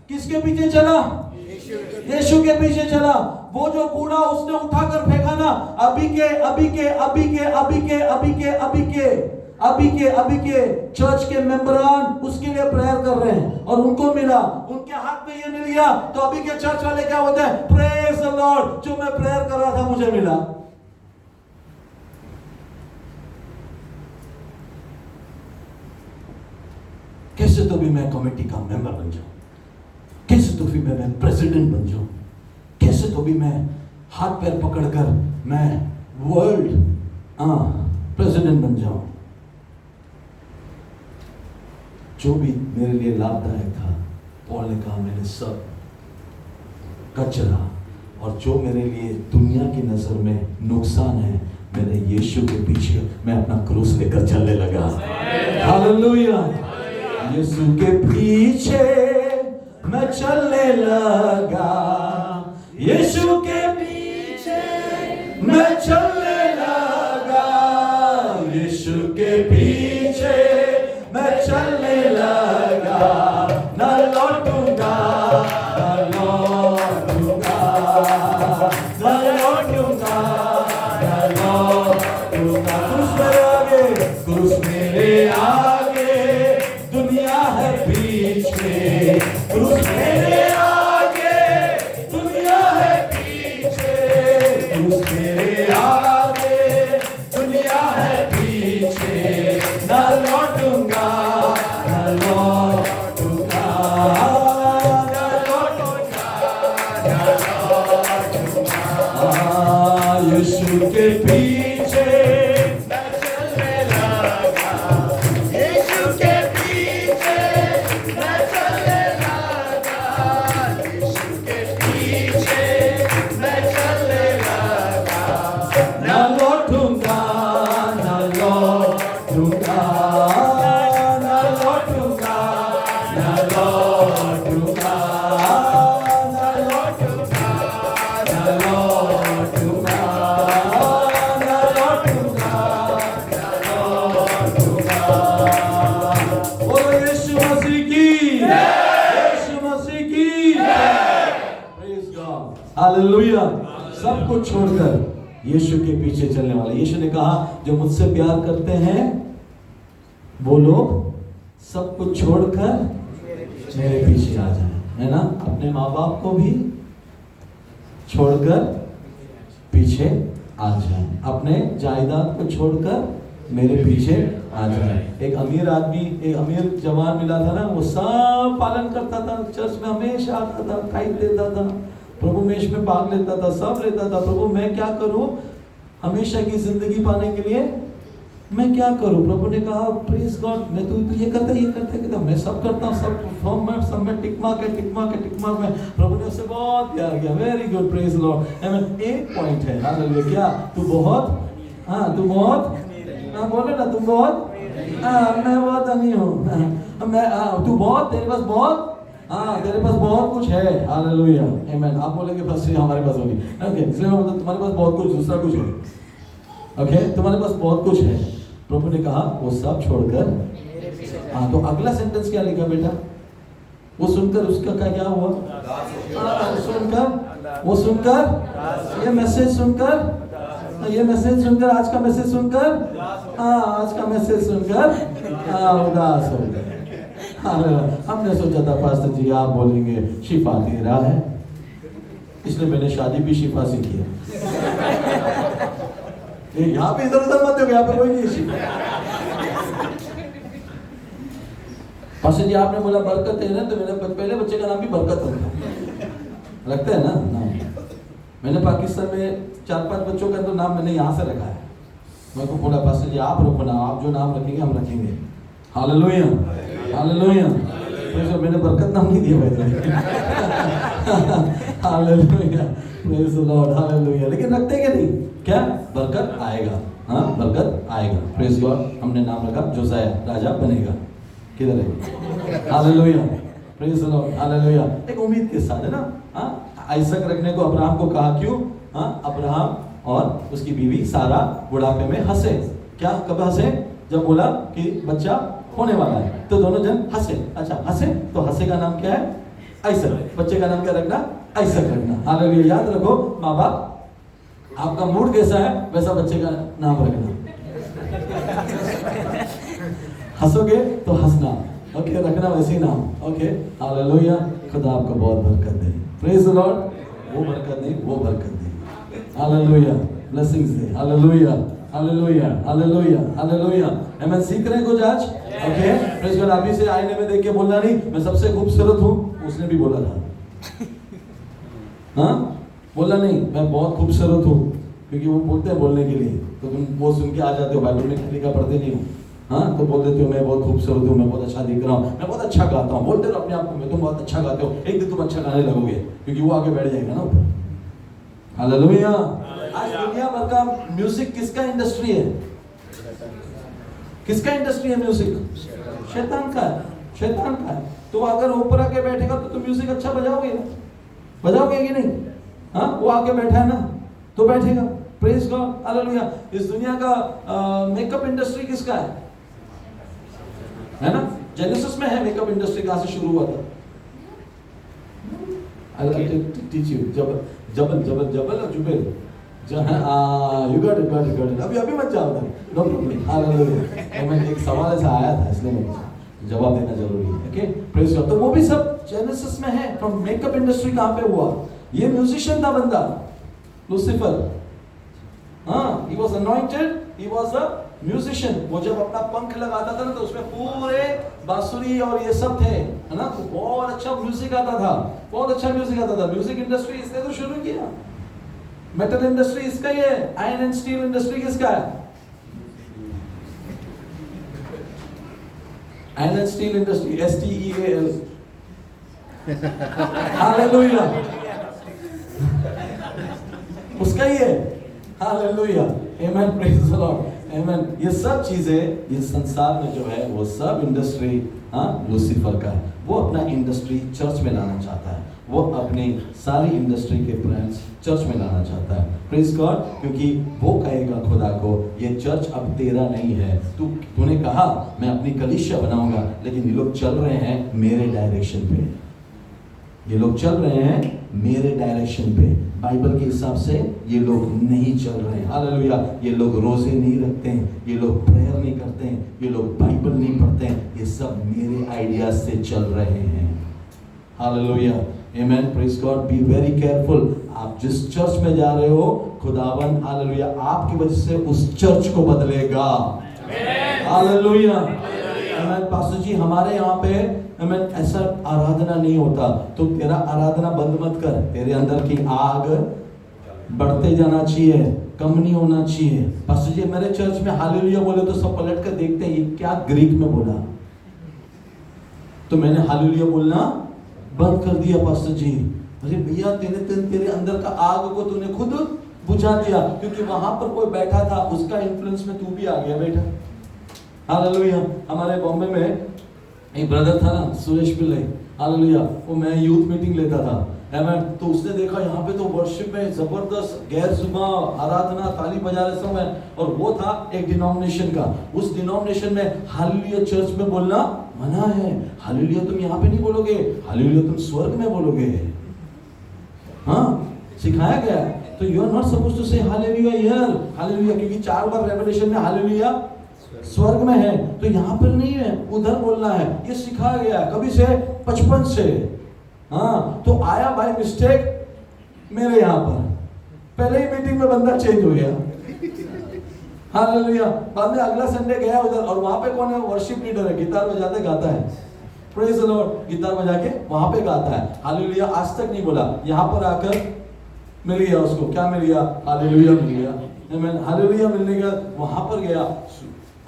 [SPEAKER 1] किसके पीछे चला? यीशु के पीछे चला। वो जो कूड़ा उसने उठाकर फेंका ना, अभी के चर्च के मेंबरान उसके लिए प्रेयर कर रहे हैं और उनको मिला, उनके हाथ में ये मिल गया। तो अभी के चर्च वाले क्या होते हैं? प्रेज द लॉर्ड, जो मैं प्रेयर कर रहा था मुझे मिला। कैसे तो भी मैं कमेटी का मेंबर बन जाऊं, कैसे तो भी मैं प्रेसिडेंट बन जाऊं, कैसे तो भी मैं हाथ पैर पकड़कर मैं वर्ल्ड प्रेसिडेंट बन जाऊं। जो भी मेरे लिए लाभदायक था, पौल ने कहा मैंने सब कचरा, और जो मेरे लिए दुनिया की नजर में नुकसान है, मेरे यीशु के पीछे मैं अपना क्रूस लेकर चलने लगा। हालेलुया। यीशु के पीछे मैं चलने लगा, यीशु के पीछे मैं चलने लगा, यीशु के पीछे मैं चलने लगा। न लौटूंगा, न लौटूंगा, न लौटूंगा, न लौटूंगा। क्रूस मेरे आगे, क्रूस मेरे आगे, दुनिया है पीछे। क्रूस मेरे आगे, दुनिया है पीछे। क्रूस मेरे आगे, दुनिया है पीछे। न लौटूंगा, न लौटूंगा, न लौटूंगा, न लौटूंगा। यीशु के पीछे मैं चलने लगा, यीशु के पीछे मैं चलने लगा, यीशु के पीछे मैं चलने लगा। न लौटूंगा, न लौटूंगा, न लौटूंगा, न लौटूंगा, न लौटूंगा, न लौटूंगा, न लौटूंगा, न लौटूंगा। बोलो यीशु मसीह की, यीशु मसीह की। Praise God, hallelujah. सब कुछ छोड़कर यीशु के पीछे चलने वाले। यीशु ने कहा जो मुझसे प्यार करते हैं वो लोग सब कुछ छोड़कर मेरे पीछे आ जाएं, है ना। अपने माँ बाप को भी छोड़कर पीछे आ जाएं, अपने जायदाद को छोड़कर मेरे पीछे आ जाएं। एक अमीर आदमी, एक अमीर जवान मिला था ना, वो सब पालन करता था, चर्च में हमेशा आता था, टाइम देता था, प्रभु मेष में भाग लेता था, सब लेता था। प्रभु मैं क्या करूं हमेशा की जिंदगी पाने के लिए, मैं क्या करूं? प्रभु ने कहा प्रेज गॉड, मैं तू ये करता कहता मैं सब करता हूं, सब में टिक मार्क में। प्रभु ने उससे बहुत प्यार किया। Very good, praise lord. Amen. एक पॉइंट है, हालेलुया। क्या तू बहुत, तू बहुत, बोले ना तुम बहुत, मैं बहुत अमीर हूँ, मैं तू बहुत, तेरे पास बहुत, तेरे पास बहुत कुछ है। हालेलुया, आमेन। आप बोलेंगे बस हमारे पास होगी, ओके, इसलिए मैं बोलता तुम्हारे पास बहुत कुछ, दूसरा कुछ है, ओके, तुम्हारे पास बहुत कुछ है। प्रभु ने कहा वो सब छोड़कर, तो अगला सेंटेंस क्या लिखा बेटा? वो सुनकर उसका क्या हुआ? वो सुनकर ये मैसेज सुनकर ये मैसेज सुनकर, आज का मैसेज सुनकर, आज का मैसेज सुनकर उदास हो गए। हमने सोचा था पास्टर जी आप बोलेंगे शिफा दे रहा है, इसलिए मैंने शादी भी शिफा से किया। यहाँ पे इधर उधर मत हो, यहाँ पे कोई नहीं शिफा। पास्टर जी आपने बोला बरकत है ना, तो मेरे पहले बच्चे का नाम भी बरकत लगता है ना। मैंने पाकिस्तान में 4-5 बच्चों का तो नाम मैंने यहाँ से रखा है। मैं को बोला पास्टर जी आप रखो ना, आप जो नाम रखेंगे हम रखेंगे। Hallelujah, hallelujah. तो मैंने बरकत नाम नहीं दिया भाई। Hallelujah, praise the lord, hallelujah. लेकिन रखते क्या नहीं, क्या बरकत आएगा, हाँ बरकत आएगा। Praise God. हमने नाम रखा जोसाया, राजा बनेगा। किधर है? Hallelujah, praise the lord, hallelujah. एक उम्मीद के साथ है ना। हाँ आइसक रखने को अब्राहम को कहा, क्यों? हाँ अब्राहम और उसकी बीवी सारा बुढ़ापे में हंसे। क्या कब हंसे? जब बोला कि बच्चा होने वाला है, तो दोनों जन हंसे। अच्छा हंसे, तो हंसे का नाम क्या है? आइसक। बच्चे का नाम क्या रखना? आइसक रखना। हालेलुया। याद रखो माँ बाप, आपका मूड कैसा है वैसा बच्चे का नाम रखना। हंसोगे तो हंसना, ओके, रखना वैसे ही नाम, ओके। हालेलुया। खुदा आपको बहुत बरकत दे। Praise the Lord. वो बरकत नहीं, वो बरकत दे। हालेलुया, ब्लेसिंग्स दे। Hallelujah, hallelujah, hallelujah, hallelujah. Amen. सीख रहे हैं कुछ आज, ओके। Praise God. अभी से आईने में देख के बोलना नहीं मैं सबसे खूबसूरत हूँ, उसने भी बोला था। हाँ बोला नहीं मैं बहुत खूबसूरत हूँ, क्योंकि वो बोलते हैं बोलने के लिए, तो तुम वो सुन के आ जाते हो। बाइबल में लिखा पढ़ते नहीं हो, हाँ तो बोल देते हो मैं बहुत खूबसूरत हूँ, मैं बहुत अच्छा दिख रहा हूँ, मैं बहुत अच्छा गाता हूँ। बोलते रहो अपने आप को, मैं तुम बहुत अच्छा गाते हो। एक दिन तुम अच्छा गाने लगोगे, क्योंकि वो आगे बैठ जाएगा ना ऊपर। हालेलुया। आज दुनिया भर का म्यूजिक किसका इंडस्ट्री है? किसका इंडस्ट्री है म्यूजिक? शैतान का है, शैतान का है। तो अगर ऊपर आके बैठेगा तो तुम म्यूजिक अच्छा बजाओगे ना, बजाओगे कि नहीं? हाँ वो आके बैठा है ना, तो बैठेगा। Praise God, hallelujah. इस दुनिया का मेकअप इंडस्ट्री किसका है ना? जेनेसिस में है मेकअप इंडस्ट्री, कहाँ से शुरू हुआ था? टीच यू जबल जबल जबल और Jubail. You got it, got it, got it. अभी मत जाओ उधर, नो प्रॉब्लम। हालेलुया। मैं एक सवाल ऐसा आया था, इसलिए मैं जवाब देना जरूरी है, ओके। Praise God. तो वो भी सब जेनेसिस में है। तो मेकअप इंडस्ट्री कहाँ पे हुआ? ये म्यूजिशियन था बंदा, लूसीफर। हाँ, he was anointed, he was a musician। वो जब अपना पंख लगाता था ना, तो उसमें पूरे बांसुरी और ये सब थे, है ना? तो बहुत अच्छा म्यूजिक आता था, बहुत अच्छा म्यूजिक आता था। म्यूजिक इंडस्ट्री इसने तो शुरू किया। मेटल इंडस्ट्री इसका ही है। आयरन एंड स्टील इंडस्ट्री किसका है? Iron and steel industry, STEAL। Hallelujah, उसका ही है। Hallelujah, amen, praise the lord, amen. ये सब चीजें इस संसार में जो है वो सब इंडस्ट्री, हाँ लूसीफर का है। वो अपना इंडस्ट्री चर्च में लाना चाहता है, वो अपनी सारी इंडस्ट्री के ब्रांड्स चर्च में लाना चाहता है। Praise God. क्योंकि वो कहेगा खुदा को ये चर्च अब तेरा नहीं है, तूने कहा मैं अपनी कलीसिया बनाऊंगा, लेकिन ये लोग चल रहे हैं मेरे डायरेक्शन पे, ये लोग चल रहे हैं मेरे डायरेक्शन पे। बाइबल के हिसाब से ये लोग नहीं चल रहे हैं। हालेलुया। ये लोग रोजे नहीं रखते हैं, ये लोग प्रेयर नहीं करते हैं, ये लोग बाइबल नहीं पढ़ते हैं, ये सब मेरे आइडियाज से चल रहे हैं। Hallelujah, amen, praise God. Be very careful. आप जिस चर्च में जा रहे हो, खुदावन हालेलुया आपकी वजह से उस चर्च को बदलेगा। हालेलुया, आमेन। पास्टर जी हमारे यहाँ पे आमेन ऐसा आराधना नहीं होता, तो तेरा आराधना बंद मत कर। तेरे अंदर की आग बढ़ते जाना चाहिए, कम नहीं होना चाहिए। पास्टर जी मेरे चर्च में हालेलुया बोले तो सब पलट कर देखते हैं ये क्या ग्रीक में बोला, तो मैंने हालेलुया बोलना बंद कर दिया। पास्टर जी अरे भैया तेरे अंदर का आग को तूने खुद बुझा दिया, क्योंकि वहां पर कोई बैठा था, उसका इन्फ्लुएंस में तू भी आ गया बेटा। हालेलुया। हमारे बॉम्बे में एक ब्रदर था ना, सुरेश पिल्ले, हालेलुया। वो मैं यूथ मीटिंग लेता था, आमेन। तो उसने देखा यहाँ पे तो वर्शिप में जबरदस्त गैर सुबह आराधना, ताली बजा रहे सब है, और वो था एक डिनोमिनेशन का। उस डिनोमिनेशन में हालेलुया चर्च में बोलना मना है। हालेलुया तुम यहाँ पे नहीं बोलोगे, हालेलुया तुम स्वर्ग में बोलोगे। हाँ सिखाया गया। तो you are not supposed to say hallelujah here, hallelujah, क्योंकि 4 बार रेवलेशन में हालेलुया स्वर्ग में है, तो यहाँ पर नहीं है, उधर बोलना है। ये सिखाया गया कभी से, 55 से। हाँ, तो आया बाय मिस्टेक मेरे यहाँ पर, पहले ही मीटिंग में बंदा चेंज हो गया। हालेलुया। बाद में अगला संडे गया उधर, और वहां पे कौन है? वर्शिप लीडर है, गिटार बजाते गाता है, प्रेज द लॉर्ड, गिटार बजा के वहां पे गाता है। हालेलुया। आज तक नहीं बोला, यहाँ पर आकर मिल गया उसको, क्या मिल गया? हालेलुया मिल गया। आमीन। हालेलुया मिलने के बाद वहां पर गया,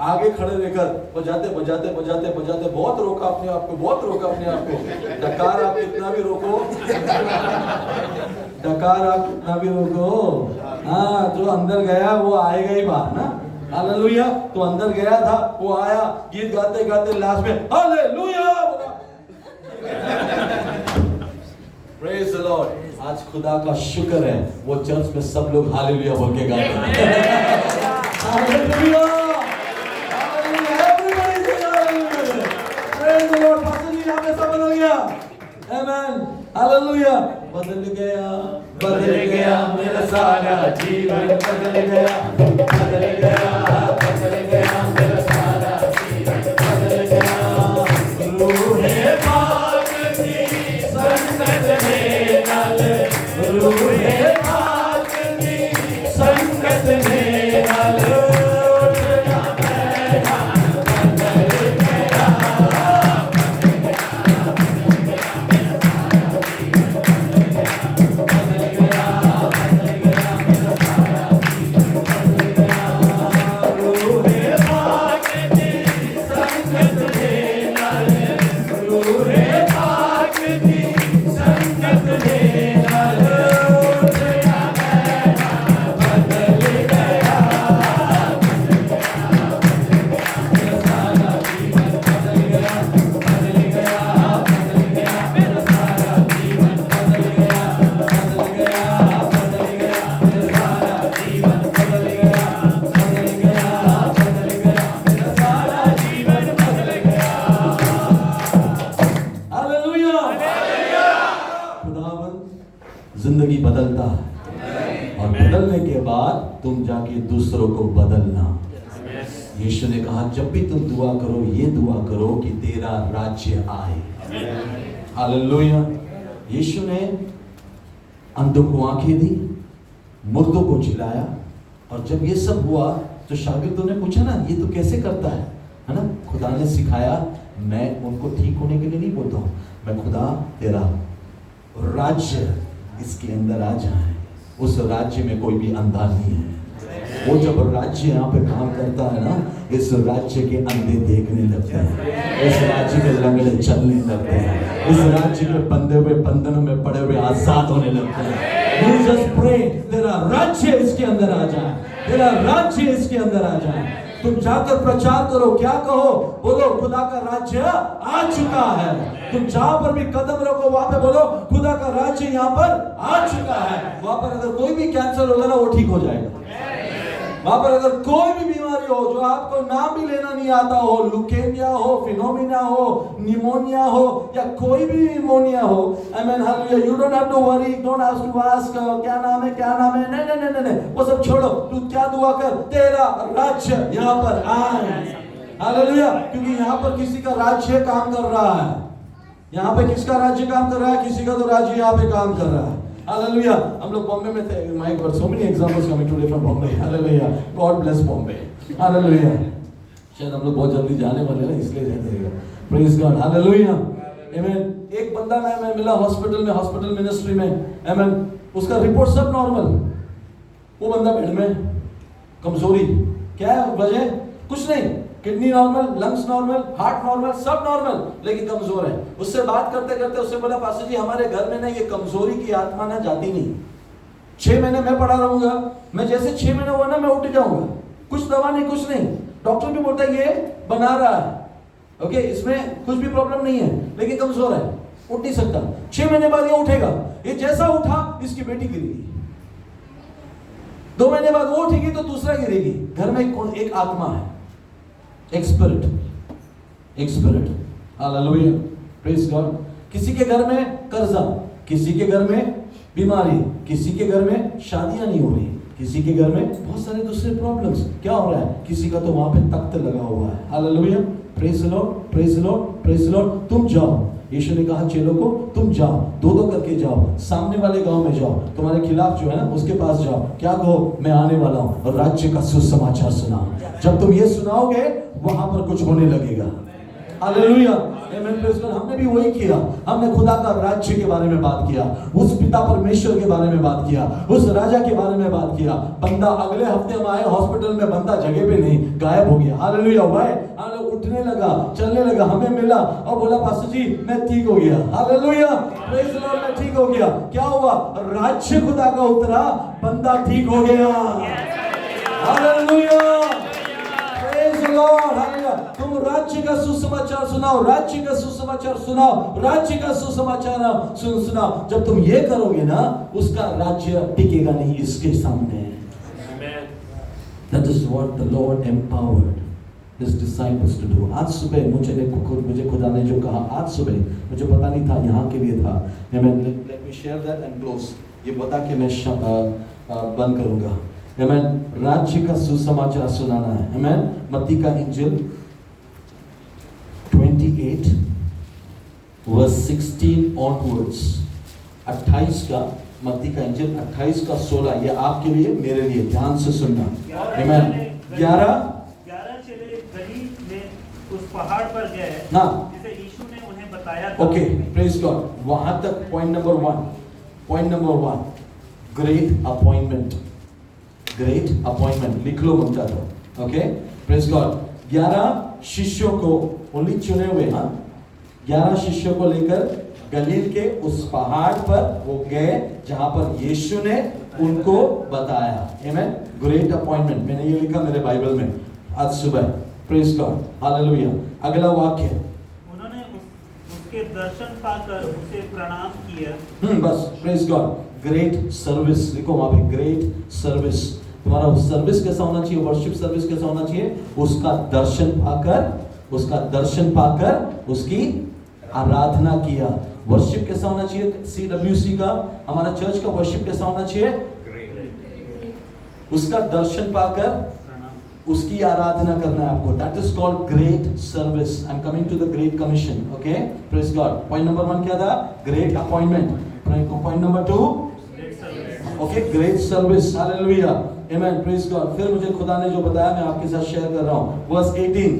[SPEAKER 1] आगे खड़े रहकर बजाते बजाते बजाते बजाते बहुत रोका अपने आप को, बहुत रोका अपने आप को। डकार आप कितना भी रोको, डकार आप कितना भी रोको, हाँ, जो अंदर गया वो आएगा ही बाहर ना। हालेलुया। तो अंदर गया था, वो आया, गीत गाते गाते लास्ट में हालेलुया बोला। Praise the Lord. आज खुदा का शुक्र है, वो चर्च में सब लोग हालेलुया बोल के गाते हैं। हालेलुया। बदल गया, आमीन, हालेलुया। बदल गया, बदल गया मेरा सारा जीवन, बदल गया, बदल गया, बदल गया मेरा सारा जीवन, बदल गया। रूहे पाक दी संगत में नाल, रूहे पाक दी संगत में नाल। जिंदगी बदलता है, और बदलने के बाद तुम जाके दूसरों को बदलना। यीशु ने कहा जब भी तुम दुआ करो, ये दुआ करो कि तेरा राज्य आए। हालेलुया। यीशु ने अंधों को आंखें दी, मुर्दों को जिलाया, और जब ये सब हुआ तो शागिर्दों ने पूछा ना, ये तो कैसे करता है ना? खुदा ने सिखाया, मैं उनको ठीक होने के लिए नहीं बोलता हूँ, मैं खुदा तेरा राज्य इसके अंदर आ जाए। उस राज्य में कोई भी अंधा नहीं है। वो जब राज्य यहाँ पे काम करता है ना, इस राज्य के अंधे देखने लगते हैं, इस राज्य के लंगड़े चलने लगते हैं, इस राज्य के बंधे हुए बंधनों में पड़े हुए आजाद होने लगते हैं। You just pray, तेरा राज्य इसके अंदर आ जाए, तेरा राज्य इसके अंदर आ जाए। तुम जाकर प्रचार करो, क्या कहो? बोलो खुदा का राज्य आ चुका है। तुम जहां पर भी कदम रखो वहां पे बोलो खुदा का राज्य यहाँ पर आ चुका है। वहां पर अगर कोई भी कैंसर होगा ना, वो ठीक हो जाएगा। वहां पर अगर कोई भी बीमारी हो जो आपको नाम भी लेना नहीं आता हो, लुकेमिया हो, फिनोमिना हो, निमोनिया हो, या कोई भी निमोनिया हो, आमीन, hallelujah, you don't have to worry, don't ask क्या नाम है, क्या नाम है, नहीं नहीं नहीं नहीं, वो सब छोड़ो। तू क्या दुआ कर? तेरा राज्य यहाँ पर आए। हालेलुया। क्योंकि यहाँ पर किसी का राज्य काम कर रहा है। यहाँ पे किसका राज्य काम कर रहा है? किसी का तो राज्य यहाँ पे काम कर रहा है। हालेलुया। हम लोग बॉम्बे में थे, my God, so many examples coming today from Bombay. Hallelujah, God bless Bombay. Hallelujah. शायद हम लोग बहुत जल्दी जाने वाले हैं, इसलिए रहते हैं। Praise God. हालेलुया, आमीन। एक बंदा मैं मिला हॉस्पिटल में, हॉस्पिटल मिनिस्ट्री में, आमीन, उसका रिपोर्ट सब नॉर्मल, वो बंदा बेड में, कमजोरी, क्या वजह? कुछ नहीं, kidney normal, lungs normal, heart normal, सब नॉर्मल, लेकिन कमजोर है। उससे बात करते करते उससे बोला, पास्टर जी हमारे घर में ना ये कमजोरी की आत्मा ना जाती नहीं, 6 महीने मैं पड़ा रहूंगा, मैं जैसे 6 महीने हुआ ना मैं उठ जाऊंगा, कुछ दवा नहीं, कुछ नहीं। डॉक्टर भी बोलता है ये बना रहा है, ओके, इसमें कुछ भी प्रॉब्लम नहीं है, लेकिन कमजोर है, उठ नहीं सकता। 6 महीने बाद ये उठेगा। ये जैसा उठा इसकी बेटी गिरेगी, 2 महीने बाद वो उठेगी तो दूसरा गिरेगी। घर में एक आत्मा है, एक स्पिरिट, एक स्पिरिट। Hallelujah, praise God. किसी के घर में कर्जा, किसी के घर में बीमारी, किसी के घर में शादियां नहीं हो रही, किसी के घर में बहुत सारे दूसरे प्रॉब्लम्स। क्या हो रहा है? किसी का तो वहां पे तख्त लगा हुआ है। Hallelujah, praise the lord, praise the lord, praise the Lord. तुम जाओ, यीशु ने कहा चेलों को, तुम जाओ, दो करके जाओ, सामने वाले गांव में जाओ, तुम्हारे खिलाफ जो है ना उसके पास जाओ, क्या कहो? मैं आने वाला हूं और राज्य का सुसमाचार सुनाओ। जब तुम ये सुनाओगे वहां पर कुछ होने लगेगा। Hallelujah, amen, praise God. हमने भी वही किया, हमने खुदा का राज्य के बारे में बात किया, उस पिता परमेश्वर के बारे में बात किया, उस राजा के बारे में बात किया। बंदा अगले हफ्ते हम आए हॉस्पिटल में, बंदा जगह पे नहीं, गायब हो गया। हालेलुया, वाह, उठने लगा, चलने लगा, हमें मिला और बोला पास्टर जी मैं ठीक हो गया। हालेलुया, प्रेज द लॉर्ड, मैं ठीक हो गया। क्या हुआ? राज्य खुदा का उतरा, बंदा ठीक हो गया। Hallelujah, praise the lord, hallelujah. तुम राज्य का सुसमाचार सुनाओ, राज्य का सुसमाचार सुनाओ, राज्य का सुसमाचार सुनाओ। जब तुम ये करोगे ना, उसका राज्य टिकेगा नहीं इसके सामने। That is what the Lord empowered His disciples to do. आज सुबह मुझे खुदा ने जो कहा, आज सुबह मुझे पता नहीं था यहाँ के लिए था। Amen. Let me share that and close. ये बता के मैं बंद करूँगा। Amen. राज्य का सुसमाचार सुनाना है। Amen. मत्ती का इंजिल 28 verse 16 onwards, 28 का, मत्ती का इंजिल 28 का 16, ये आपके लिए मेरे लिए, ध्यान से सुनना। Amen. 11
[SPEAKER 2] चेले गलील में उस पहाड़ पर गए,
[SPEAKER 1] हाँ,
[SPEAKER 2] जिसे यीशु ने उन्हें बताया था।
[SPEAKER 1] Okay, praise God. वहां तक point number 1, great appointment, great appointment, लिख लो मुझे तो। Okay, praise God. 11 शिष्यों को, ओनली चुने हुए, हाँ, 11 शिष्यों को लेकर गलील के उस पहाड़ पर वो गए जहां पर यीशु ने उनको बताया। आमेन, ग्रेट अपॉइंटमेंट, मैंने ये लिखा मेरे बाइबल में आज सुबह। Praise God, hallelujah. अगला वाक्य,
[SPEAKER 2] उन्होंने उसके दर्शन पाकर उसे प्रणाम किया।
[SPEAKER 1] बस, प्रेज गॉड। ग्रेट सर्विस लिखो वहां पे, ग्रेट सर्विस। तुम्हारा सर्विस कैसा होना चाहिए? वर्शिप सर्विस कैसा होना चाहिए? उसका दर्शन पाकर उसकी आराधना किया। वर्शिप कैसा होना चाहिए? CWC का, हमारा चर्च का वर्शिप कैसा होना चाहिए? उसका दर्शन पाकर उसकी आराधना करना है आपको। That is called great service. I am coming to the great commission. Okay, praise God. Point number 1 क्या था? Great appointment. Point number 2, okay, great service. Hallelujah, amen, praise God. फिर मुझे खुदा ने जो बताया मैं आपके साथ शेयर कर रहा हूं। वर्स 18,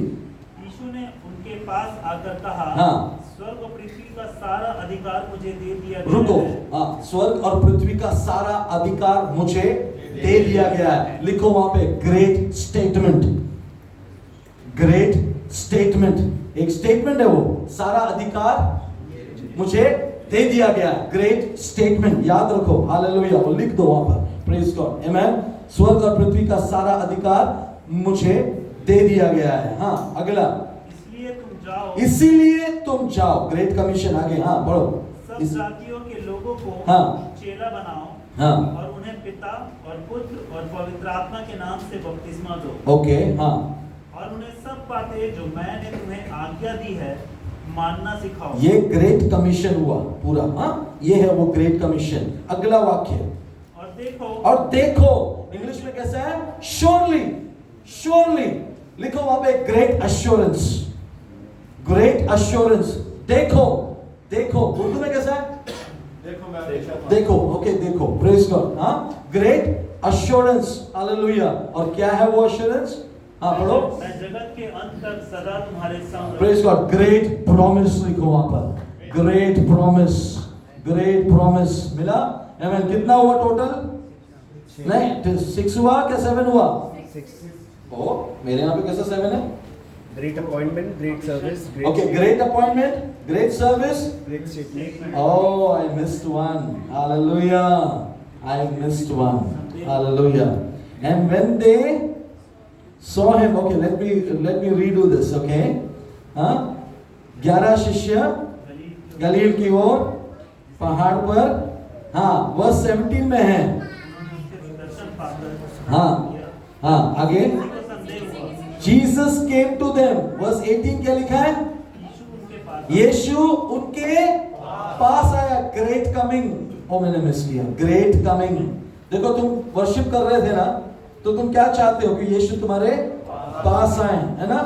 [SPEAKER 2] यीशु ने उनके पास आकर कहा,
[SPEAKER 1] हाँ,
[SPEAKER 2] स्वर्ग और पृथ्वी का सारा अधिकार मुझे दे दिया गया
[SPEAKER 1] रुको,
[SPEAKER 2] है।
[SPEAKER 1] हाँ, स्वर्ग और पृथ्वी का सारा अधिकार मुझे दे दिया गया है। लिखो वहां पे, ग्रेट स्टेटमेंट, ग्रेट स्टेटमेंट, एक स्टेटमेंट है वो, सारा अधिकार मुझे दे दिया गया है। ग्रेट स्टेटमेंट, याद रखो। हालेलुया, वो लिख दो वहां पर। प्रेज गॉड, आमेन। स्वर्ग और पृथ्वी का सारा अधिकार मुझे दे दिया गया है। हाँ, अगला, इसीलिए तुम जाओ, ग्रेट कमीशन। आगे, हाँ, पढ़ो।
[SPEAKER 2] सब जातियों के लोगों को,
[SPEAKER 1] हाँ,
[SPEAKER 2] चेला बनाओ,
[SPEAKER 1] हाँ,
[SPEAKER 2] और उन्हें पिता और पुत्र और पवित्र आत्मा के नाम से बपतिस्मा दो।
[SPEAKER 1] ओके, हाँ,
[SPEAKER 2] और उन्हें सब बातें जो मैंने तुम्हें आज्ञा दी है मानना सिखाओ।
[SPEAKER 1] ये ग्रेट कमीशन हुआ पूरा। हाँ, ये है वो ग्रेट कमीशन। अगला वाक्य, और देखो, इंग्लिश में कैसा है? Surely, surely. लिखो वहां पे, ग्रेट अश्योरेंस, ग्रेट अश्योरेंस। देखो, देखो, उर्दू में कैसा है? देखो, ओके, देखो, प्रेज गॉड। हाँ, ग्रेट अश्योरेंस, हालेलुया। और क्या है वो अश्योरेंस? हाँ, पढ़ो।
[SPEAKER 2] मैं जगत के अंत तक सदा तुम्हारे संग।
[SPEAKER 1] प्रेज गॉड, ग्रेट प्रॉमिस लिखो वहां पर, ग्रेट प्रॉमिस, ग्रेट प्रॉमिस मिला। आमेन। कितना हुआ टोटल? नहीं, 6 हुआ क्या 7 हुआ? 6। ओ, मेरे यहाँ पे कैसा 7 है?
[SPEAKER 4] Great appointment, great service, great
[SPEAKER 1] Okay, great appointment, great service,
[SPEAKER 4] great statement.
[SPEAKER 1] Oh, I missed one. Hallelujah. I missed one. Hallelujah. And when they saw him, okay, let me redo this, okay? हाँ, 11 शिष्य गलील की ओर पहाड़ पर, हाँ, verse 17 में है। हाँ, हाँ, आगे। Jesus came to them. Verse 18 क्या लिखा है? यीशु उनके पास आया। ग्रेट कमिंग वो मैंने मिस किया। Great coming. देखो तुम वर्शिप कर रहे थे ना, तो तुम क्या चाहते हो कि यीशु तुम्हारे पास आए, है ना?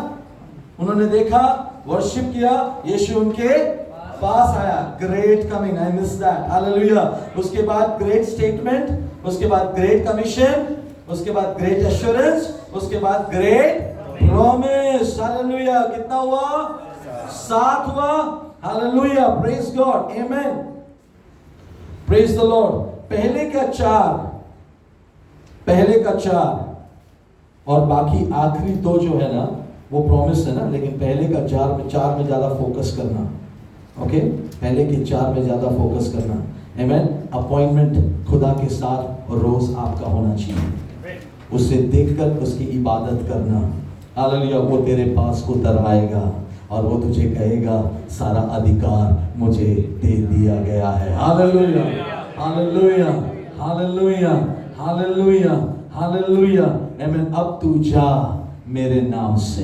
[SPEAKER 1] उन्होंने देखा, वर्शिप किया, यीशु उनके पास आया। Great coming, I miss that. Hallelujah. उसके बाद ग्रेट स्टेटमेंट, उसके बाद ग्रेट कमीशन, उसके बाद ग्रेट एश्योरेंस, उसके बाद ग्रेट प्रॉमिस। हालेलुया। कितना हुआ? 7 हुआ। Hallelujah, praise God, amen, praise the Lord. पहले का 4 और बाकी आखिरी 2 जो है ना, वो प्रॉमिस है ना, लेकिन पहले का 4 में ज्यादा फोकस करना। ओके, पहले के 4 में ज्यादा फोकस करना। आमेन। अपॉइंटमेंट खुदा के साथ रोज आपका होना चाहिए। उसे देखकर उसकी इबादत करना। हालेलुया। वो तेरे पास उतर आएगा और वो तुझे कहेगा, सारा अधिकार मुझे दे दिया गया है। Hallelujah, hallelujah, hallelujah, hallelujah, hallelujah. Amen. अब तू जा मेरे नाम से।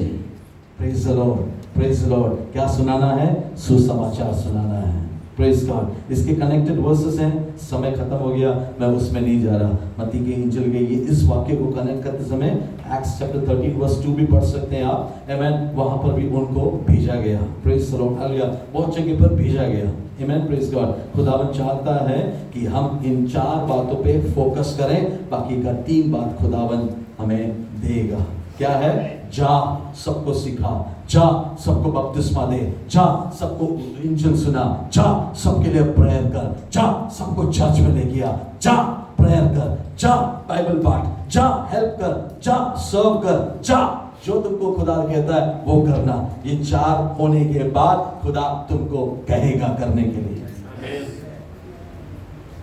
[SPEAKER 1] Praise the lord, praise the lord. क्या सुनाना है? सुसमाचार सुनाना है। Praise God. इसके कनेक्टेड वर्सेस हैं, समय खत्म हो गया, मैं उसमें नहीं जा रहा। मत्ती के इंजिल के ये इस वाक्य को कनेक्ट करते समय एक्ट्स चैप्टर 13 वर्स 2 भी पढ़ सकते हैं आप। आमेन। वहां पर भी उनको भेजा गया। Praise the lord, hallelujah. बहुत जगह पर भेजा गया। आमेन, प्रेज गॉड। खुदावन चाहता है कि हम इन 4 बातों पे फोकस करें, बाकी का 3 बात खुदावन हमें देगा। क्या है? जा सबको सिखा, जा सबको बपतिस्मा दे, जा सबको इंजिल सुना, जा सबके लिए प्रेयर कर, जा सबको चर्च में ले गया, जा प्रेयर कर, जा बाइबल पाठ, जा हेल्प कर, जा सर्व कर, जा जो तुमको खुदा कहता है वो करना। ये 4 होने के बाद खुदा तुमको कहेगा करने के लिए।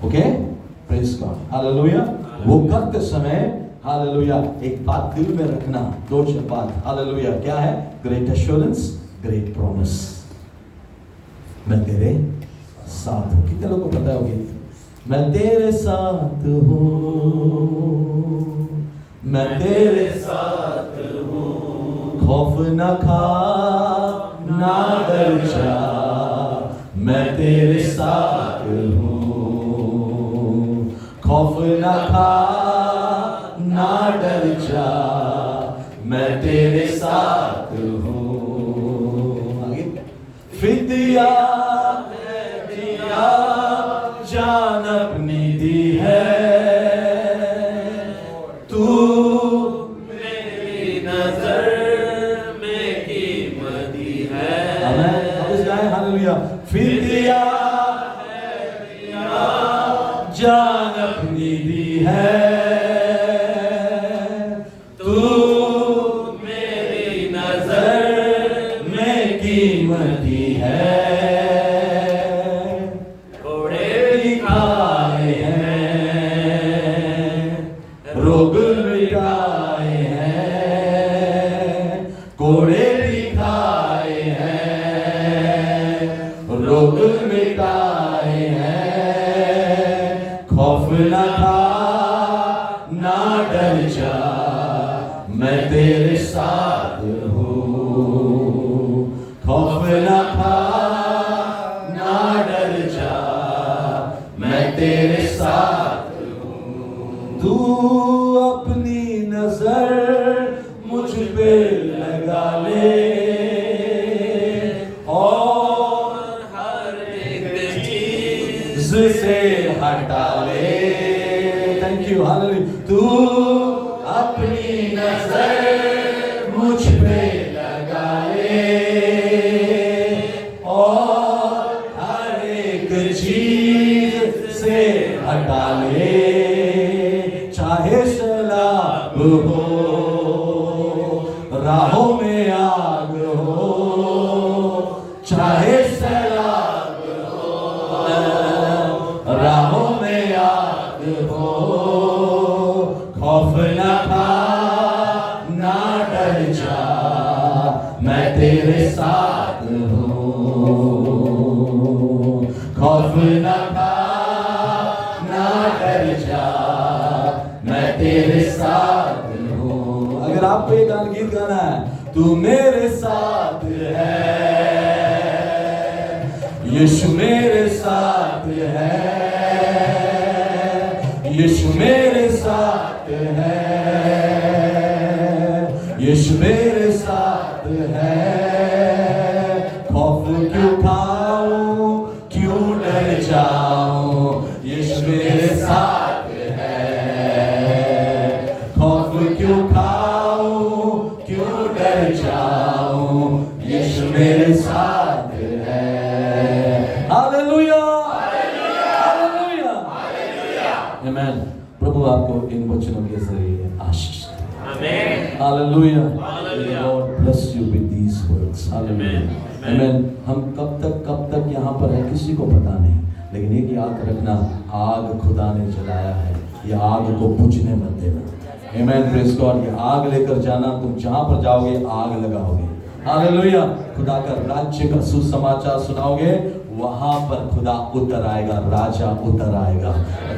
[SPEAKER 1] Okay, praise God, hallelujah. वो करते समय हालेलुया एक बात दिल में रखना, 2 बात। हालेलुया। क्या है? Great assurance, great promise. मैं तेरे साथ हूं। कितने लोगों को पता होगी? मैं तेरे साथ हूं, मैं तेरे साथ हूं, खौफ न खा ना डर जा, मैं तेरे साथ हूं, खौफ न खा ना डर जा, मैं तेरे साथ हूं। आगे फिदिया दिया जान अपनी दी है, तू मेरी नजर में कीमती है। आमीन। अब इस गाएं हालेलुया। फिदिया जान अपनी दी है, कीमती है। घोड़े दिखाए हैं, रोग मिटाए हैं, घोड़े दिखाए हैं, रोग मिटाए हैं। खौफ न खा ना डर जा, मैं तेरे साथ हूँ, खौफ न खा ना डर जा, मैं तेरे साथ हूँ। तू अपनी नजर मुझ पे लगा ले और हर एक चीज से हटा ले। Thank you, hallelujah. तू अपनी नजर मुझ पे लगा ले और हर एक चीज से हटा ले, चाहे सैलाब हो, राहों में आग हो, चाहे सैलाब हो, राहों में आग हो। खौफ न खा ना डर जा, मैं तेरे साथ हूँ। खौफ न खा ना डर जा, मैं तेरे साथ हूँ। अगर आपको ये गाना गीत गाना है, तू मेरे साथ है, यीशु मेरे साथ है, यीशु मेरे साथ है, यीशु मेरे साथ है। खौफ क्यों खाऊं, क्यों डर जाऊं, यीशु मेरे साथ है। खौफ क्यों खाऊं, क्यों डर जाऊं, यीशु मेरे साथ है। हालेलुया, हालेलुया, आमीन। प्रभु आपको इन वचनों के जरिए आशीष दे। Hallelujah. May God bless you with these words. Hallelujah. Amen. हम कब तक यहाँ पर है किसी को पता नहीं, लेकिन एक याद रखना, आग खुदा ने जलाया है, ये आग को बुझने मत देना। Amen. Praise God. ये आग लेकर जाना, तुम जहाँ पर जाओगे आग लगाओगे। हालेलुया। खुदा का राज्य का सुसमाचार सुनाओगे, वहां पर खुदा उतर आएगा, राजा उतर आएगा।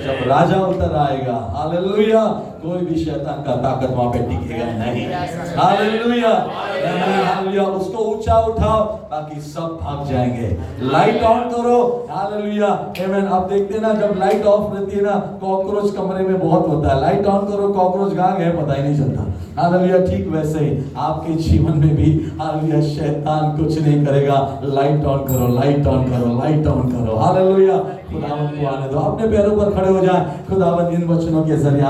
[SPEAKER 1] जब राजा उतर आएगा, हालेलुया, कोई भी शैतान का ताकत वहां पे टिकेगा नहीं। Hallelujah, hallelujah. उसको ऊंचा उठाओ ताकि सब भाग जाएंगे। लाइट ऑन करो, हालेलुया, आमीन। आप देखते हैं ना, जब लाइट ऑफ रहती है ना, कॉकरोच कमरे में बहुत होता है। लाइट ऑन करो, कॉकरोच कहाँ गए पता ही नहीं चलता। हालेलुया। ठीक वैसे ही आपके जीवन में भी, हालेलुया, शैतान कुछ नहीं करेगा। लाइट ऑन करो, लाइट ऑन करो, लाइट ऑन करो। हालेलुया। खुदावंद को आने दो, अपने पैरों पर खड़े हो जाएं। खुदावंद इन वचनों के जरिए